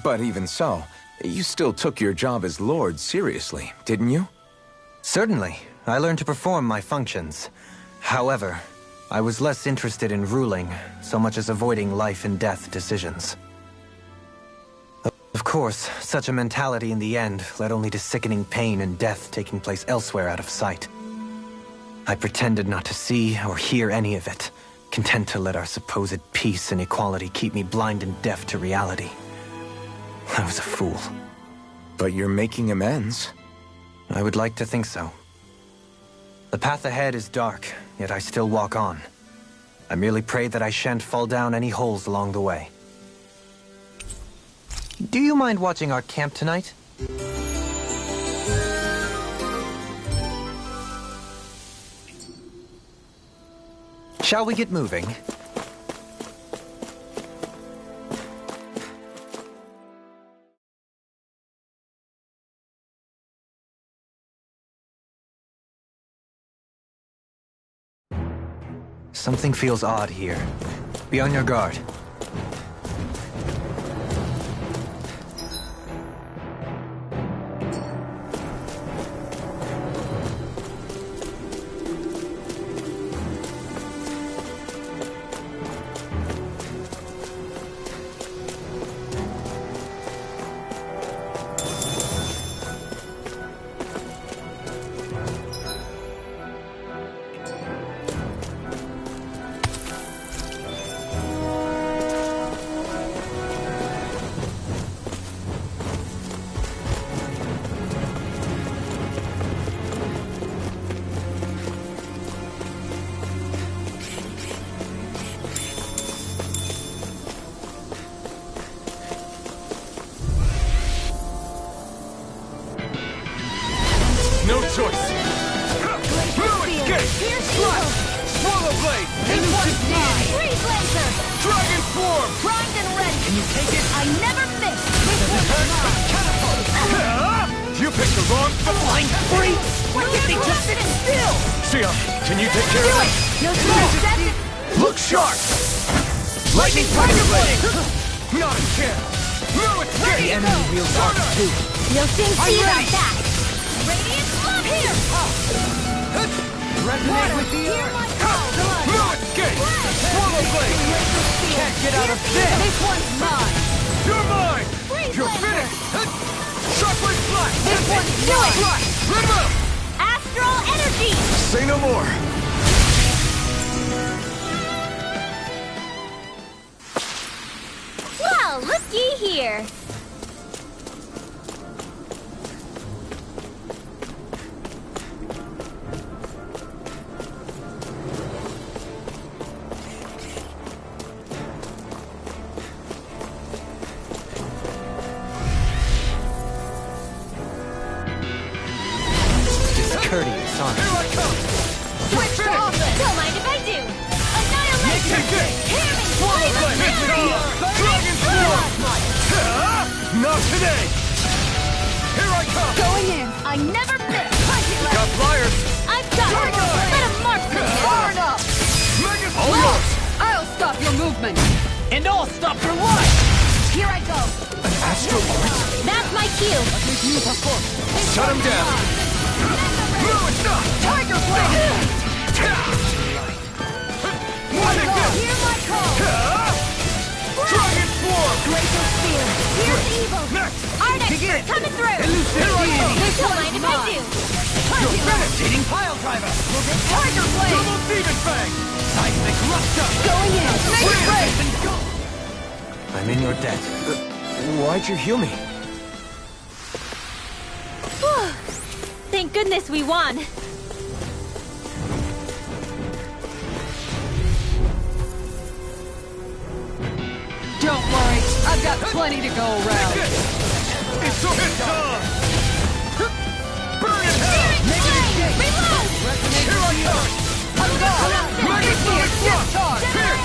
H: But even so, you still took your job as lord seriously, didn't you?
F: Certainly. I learned to perform my functions. However, I was less interested in ruling, so much as avoiding life and death decisions. Of course, such a mentality in the end led only to sickening pain and death taking place elsewhere out of sight. I pretended not to see or hear any of it, content to let our supposed peace and equality keep me blind and deaf to reality. I was a fool.
H: But you're making amends.
F: I would like to think so. The path ahead is dark, yet I still walk on. I merely pray that I shan't fall down any holes along the way. Do you mind watching our camp tonight? Shall we get moving? Something feels odd here. Be on your guard.
A: No choice! Blue escape! Slash! Swallow blade!
I: Freeze laser!
A: Dragon swarm!
I: Primed and ready!
A: Can you take it?
I: I never miss! This one's mine!
A: Catapult! You picked the wrong flying freak!
I: Why can't they just sit still?
A: Sia, can you take care of it?
I: No chance!
A: Look sharp! Lightning Tiger Blade! Not a chance! No escape!
I: The enemy
A: wields arc too!
I: You'll soon
A: I'm
I: see about
A: ready.
I: that! Radiant love here!
A: Resonate with the earth! No escape! Swallow blade! Can't get out of this!
I: This one's mine!
A: You're mine!
I: Freeze
A: You're
I: laser.
A: finished! Shockwave flash!
I: This one's mine!
A: Flash! Let him out!
I: Astral energy!
A: Say no more!
I: Well, looky here!
F: Discourteous,
A: Here
F: aren't
A: I come!
I: Switch to offense! Don't mind if I do! Annihilation!
A: Take it!
I: Hear me!
A: Swallow
I: Flame of
A: blade!
I: fury!
A: Dragon swarm! Not today! Here I come!
I: Going in! I never miss!
A: Got flyers!
I: I've got it! Let him mark them! Far enough!
A: Megas all yours!
C: I'll stop your movement!
G: And I'll stop your life!
I: Here I go!
A: An astral point?
I: That's my cue!
A: Shut him down! No, it's not!
I: Tiger Blade!
A: Take this!
I: Hear my call!
A: Dragon swarm!
I: Greater
A: in!
I: Coming through!
A: Elucidate!
I: This don't mind if I do!
A: You're devastating pile driver!
I: Tiger Blade!
A: Double demon fang! Seismic rupture!
I: Going in! Make it break!
F: I'm in your debt. Why'd you heal me?
B: Thank goodness we won.
C: Don't worry, I've got plenty to go around.
A: It's time! Burn in hell!
I: Make it escape! Reload!
A: Here I come! Megasonic thrust! Here!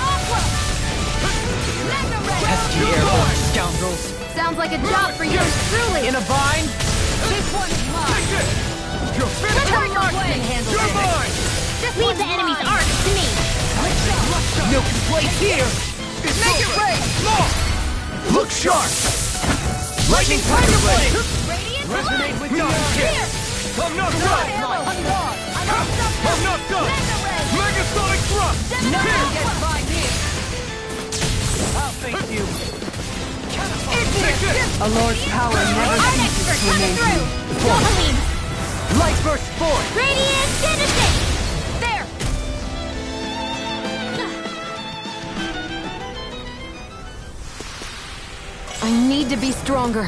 F: Pesky airborne scoundrels.
I: Sounds like a job for you, truly!
F: In a bind?
I: This one's mine!
A: Take it! You're finished!
I: Tiger Blade!
A: You're mine!
I: This
B: Leave
I: one's
B: the enemy's
I: mine.
B: arcs to me.
F: No complaints here!
A: It's Make it rain!
F: Look sharp! Lightning Tiger Blade!
I: Radiant
A: Resonate with
I: Blood!
A: God!
I: Here!
A: I'm not done! I'm not done! Megasonic thrust!
I: Never
A: gets
C: by me!
A: I'll thank you!
I: Take this!
C: A lord's power never
B: Our
C: ceases
B: expert
C: to
B: coming
C: amaze
B: through.
C: me.
B: Gohalim,
F: Light Burst forth!
B: Radiant Genesis.
I: There!
D: I need to be stronger.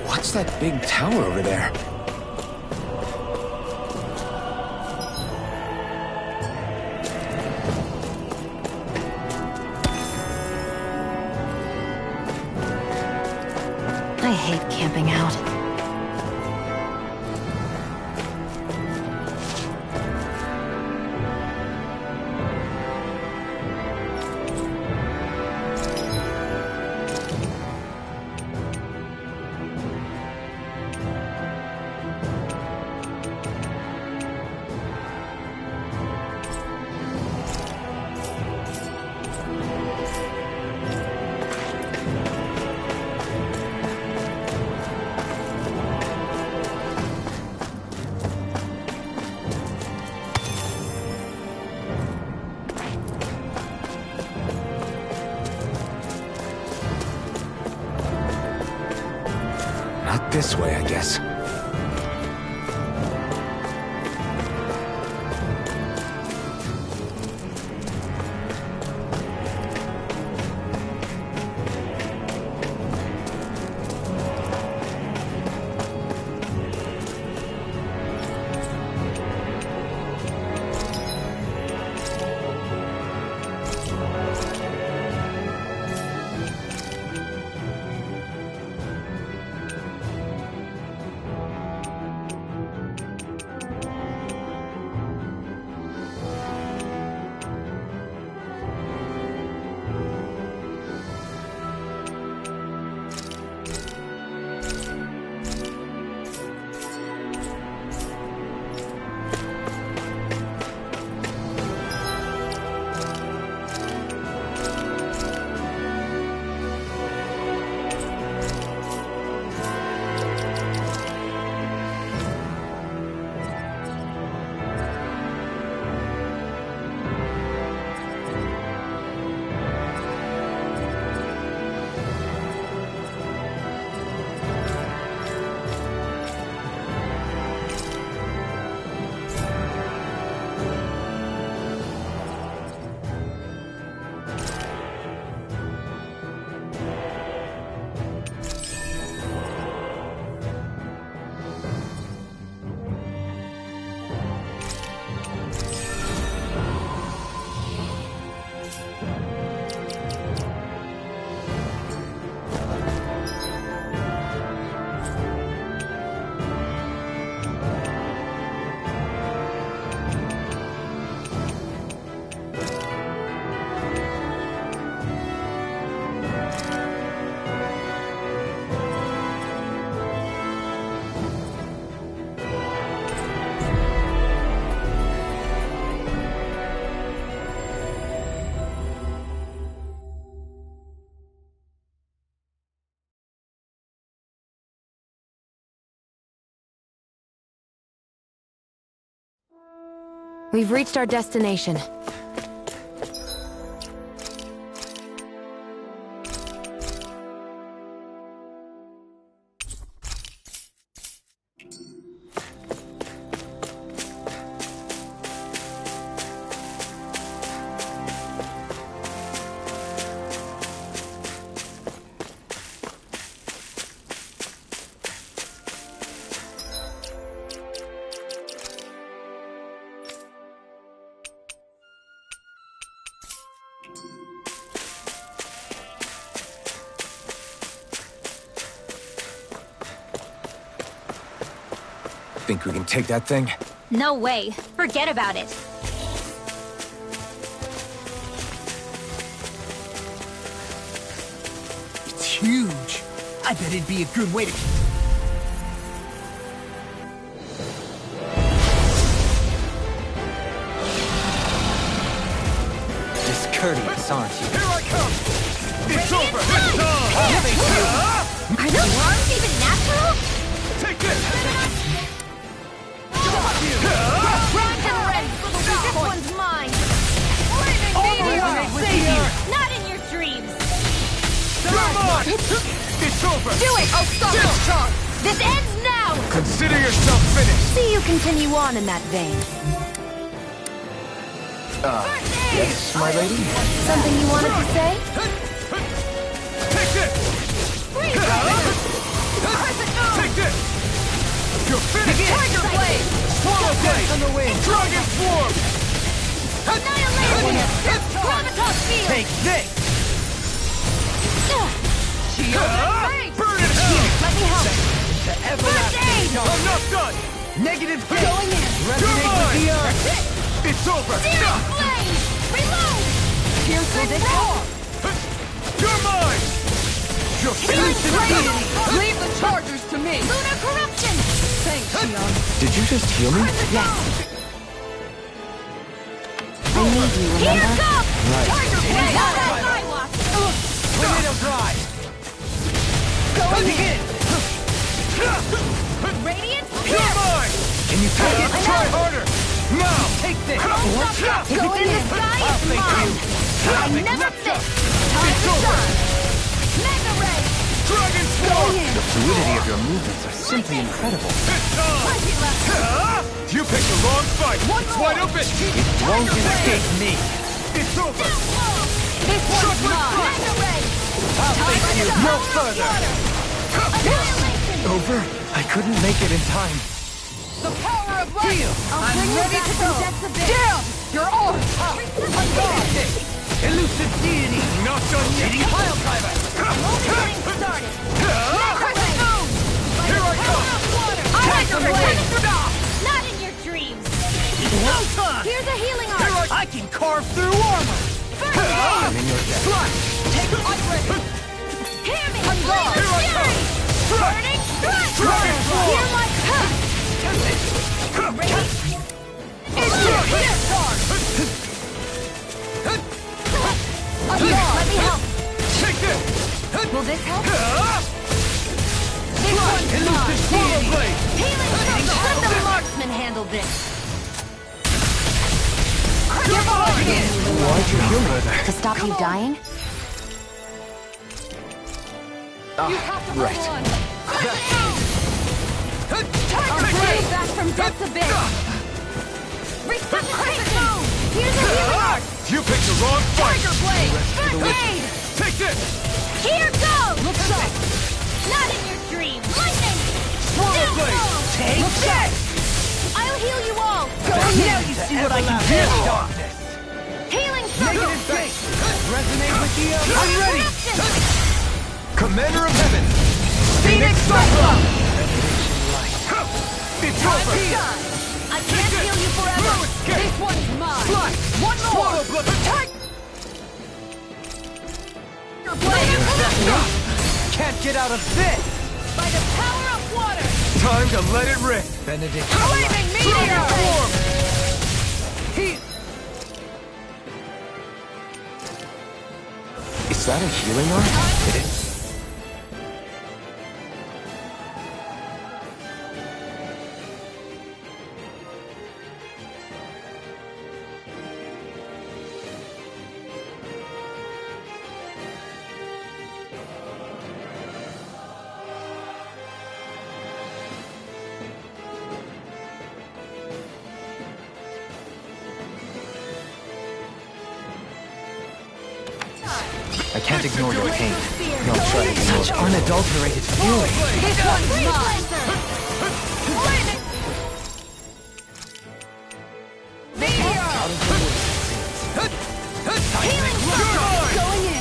H: What's that big tower over there?
D: I hate camping out.
H: Not this way, I guess.
D: We've reached our destination.
H: Think we can take that thing?
B: No way. Forget about it.
E: It's huge. I bet it'd be a good way to...
F: Discourteous, aren't you?
A: Here I come! It's over! It's done! I'll face you!
B: Are those arms even natural?
A: Take this!
I: Round and ready! This one's mine!
A: Save you!
B: Not in your dreams.
A: Come on! It's over!
I: Do it! I'll stop this charge! This ends now!
A: Consider yourself finished!
D: See you continue on in that vein.
H: Yes, my lady?
D: Something you wanted to say?
A: Take this! Take this! You're finished!
I: Tiger Blade!
A: Swallow Blade! Dragon Swarm!
I: Annihilation! Gravitas Field!
A: Take this!
I: Shield!
A: Burn in hell!
I: Let me help! First aid!
A: I'm not done!
E: Negative hit!
I: Going in!
A: Resonate with the earth! It's over!
I: Searing Flame! Reload! Piercing Roar!
A: You're mine! You're finished!
I: Leave the chargers to me! Lunar Corruption! Thanks, Shion.
H: Did you just heal me?
I: Yes!
D: I need you,
I: Here
D: remember?
I: comes!
H: Right.
I: Tiger Blade! Skywalk!
A: Tornado Drive!
I: Going in! Radiant
A: You're
I: Pierce!
A: mine! Can you take it? Try harder! Now! Take this!
I: Going in!
A: I'll
I: Sky is
A: take
I: mine!
A: you!
I: I never miss! Time
A: It's
I: to
A: over!
I: shine! Mega Ray!
A: Dragon Swarm!
F: The fluidity of your movements are simply incredible.
A: It's time!
I: Plenty left!
A: You picked the wrong fight! It's wide open!
F: It won't escape me.
A: It's over!
I: Down low! This one's mine! Mega Ray!
A: I'll face you no further!
I: Annihilation!
F: Over? I couldn't make it in time.
I: The power of light! I'm ready to go! Down! Your arms up! Unguarded!
A: Elusive deity! Not done yet!
I: Pile driver! Only getting started! Mega Ray!
A: Here I come!
I: Tiger Blade!
B: Not in your dreams.
A: No time!
I: Here's a healing
A: Here
I: arm!
A: I can carve through armor!
I: First aid!
F: I'm in your debt.
A: Slash!
I: Take it ready! Hear me!
A: Here I come! Strike!
I: Burning strike!
A: Dragon Swarm!
I: Hear my cut! It's your hit card! Let me help!
A: Take this!
I: Will this help? This
A: Slash!
I: one's
A: Elusive
I: mine!
A: Swallow Blade!
I: Healing circle! Let the marksman handle this! Give on again!
F: Why'd you heal me?
D: To stop you dying?
H: Right.
I: Tiger Blade back from death's abyss! Resuscitation! Here's a healing arm!
A: You picked the wrong fight!
I: Tiger Blade! First aid!
A: Take this!
B: Here goes.
I: Look sharp!
B: Not in your dreams.
I: Lightning!
A: Swallow
I: Down
A: Blade!
I: low!
A: Take
I: Look sharp!
B: I'll heal you all.
A: Now you see what I can do!
I: Healing circle!
A: Negative base! Resonate with the I'm ready! Commander of Heaven! Phoenix Cyclone! It's over!
I: I can't heal you forever! This one's mine!
A: Fly!
I: One more!
A: Swallow blood!
I: Take! Your blade!
A: Can't get out of this!
I: By the power of water!
A: Time to let it rip! Benedict!
I: Flaming meteor!
H: Is that a healing arm?
A: It is.
F: I can't ignore your pain. No, try to ignore such unadulterated feeling.
I: This one's mine! Meteor! Healing circle! Going in!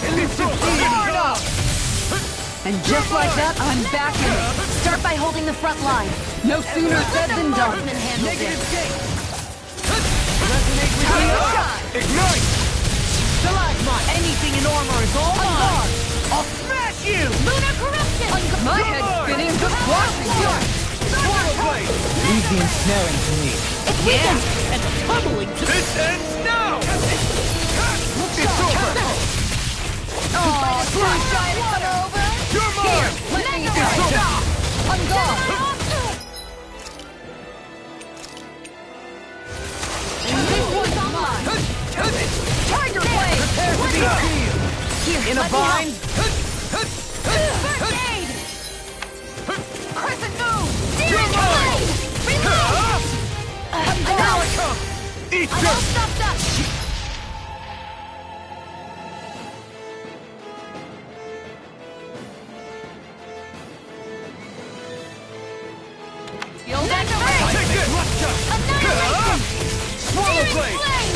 C: And just like that, I'm back in it.
D: Start by holding the front line.
C: No sooner said than done.
A: Negative gate! Resonate with the Ignite! Stalagmite! Anything in armor is all mine! I'll smash you!
I: Lunar corruption!
C: My head's spinning just watching you.
A: Swallow blade! Leave the ensnaring to me.
I: It's weakened!
A: And tumbling to this ends now! It's over!
I: Oh, blue giant cut over!
A: You're mine!
I: Let me
A: It's over!
I: I'm gone! And this one's mine! Tiger blade!
A: Prepare to be healed!
I: Here,
A: In a
I: let me
A: bind!
I: First aid! Crescent moon!
A: You're
I: Steering
A: mine!
I: blade! Release!
A: Now I come! Eat
I: I'm all
A: dirt!
I: stuffed up! You'll
A: Take this!
I: Annihilation!
A: Swallow
I: Steering
A: blade!
I: flame!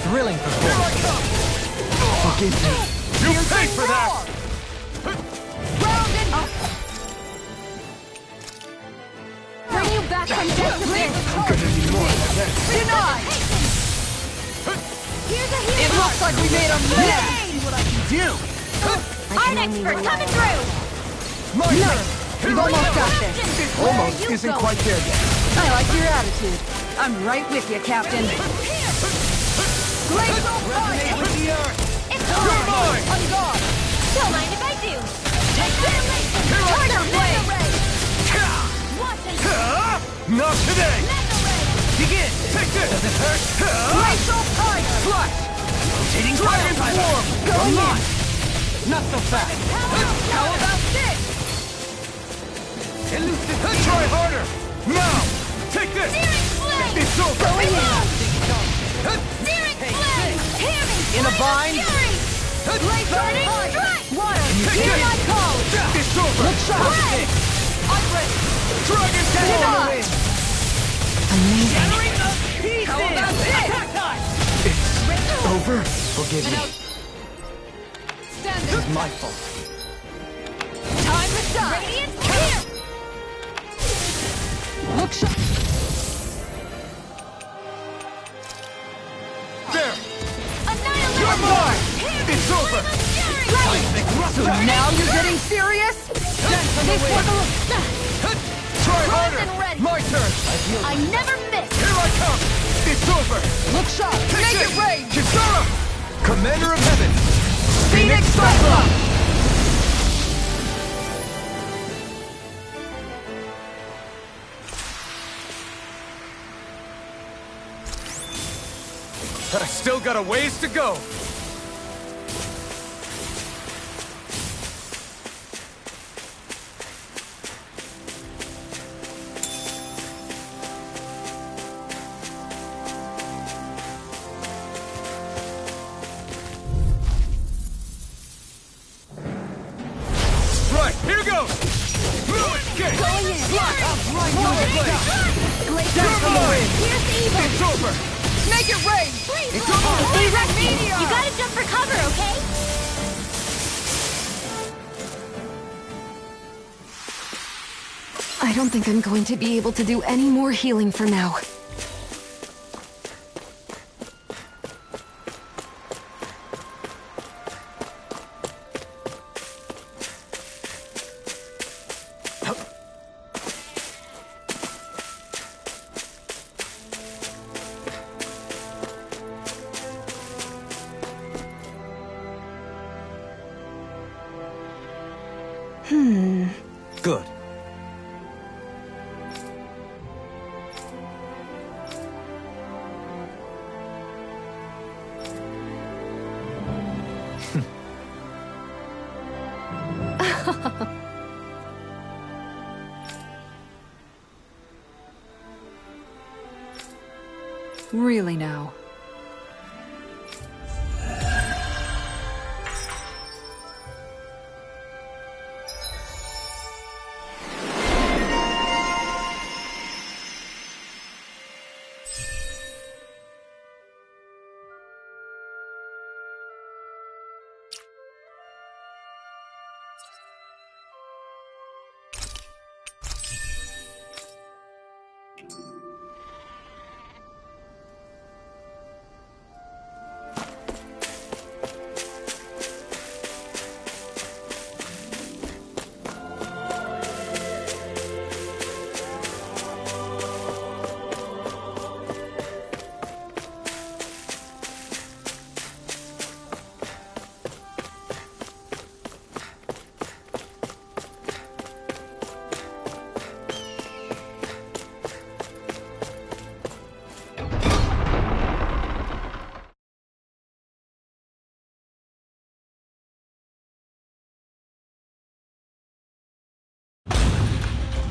F: Thrilling
A: Here I
F: performance.
A: come!
F: Forgive me.
A: You pay for that!
I: Round and up! Bring you back from death to this!
A: I'm gonna need more than that.
I: Denied! Here's a healing!
C: It looks like we made a mess.
A: See what I can do!
I: Art expert coming through!
A: My turn!
C: We've almost got this.
A: Almost isn't quite there yet.
C: I like your attitude. I'm right with you, Captain.
I: Glacial
A: Resonate
I: fire!
A: with the earth!
I: It's
A: You're
I: on!
A: mine!
I: On guard! Don't mind if I do! Take this!
A: Here I
I: Tiger
A: come!
I: blade! Watch and
A: Not today!
I: Mega ray!
A: Begin! Take this! Does it hurt?
I: Glacial fire!
A: Flash! Rotating dragon form!
I: Going in!
A: Not so fast!
I: How about this?
A: Elusive! Try harder! Now! Take this!
I: Steering flame!
A: It's over!
I: Going in! Steering flame! Hear me!
A: In a
I: Flame of
A: bind?
I: fury! Blade burning strike! Water!
A: Take
I: Hear
A: it!
I: my call!
A: It's over!
C: Look sharp.
I: Red! I'm ready!
A: Dragon form!
I: Denied!
A: Shattering of pieces!
I: How about this?
A: Attack time! It's over? Forgive me.
I: Stand
A: This is my fault.
I: Time to shine! Radiance here!
C: Look sharp.
A: There!
I: Annihilate!
A: You're mine!
I: Hear me!
A: It's over!
I: Flame of fury!
A: Seismic
C: So
A: rupture!
C: now you're getting serious?
A: Dance on the
I: This
A: wind!
I: one...
A: Try
I: Primed
A: harder!
I: and ready.
A: My turn!
I: I never miss!
A: Here I come! It's over!
C: Look sharp.
A: Take
C: Make
A: this!
C: it rain.
A: Kisara! Commander of Heaven!
C: Phoenix Cyclone.
A: But I still got a ways to go! Right, here goes! Escape!
I: Going in!
A: I'll blind you with blade!
I: Glacial
A: You're mine!
I: Here's evil!
A: It's over!
I: Make it rain! Please,
A: It's on!
B: Hey, Rusty! You gotta jump for cover, okay?
D: I don't think I'm going to be able to do any more healing for now.
F: Good.
C: Really now.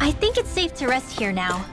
B: I think it's safe to rest here now.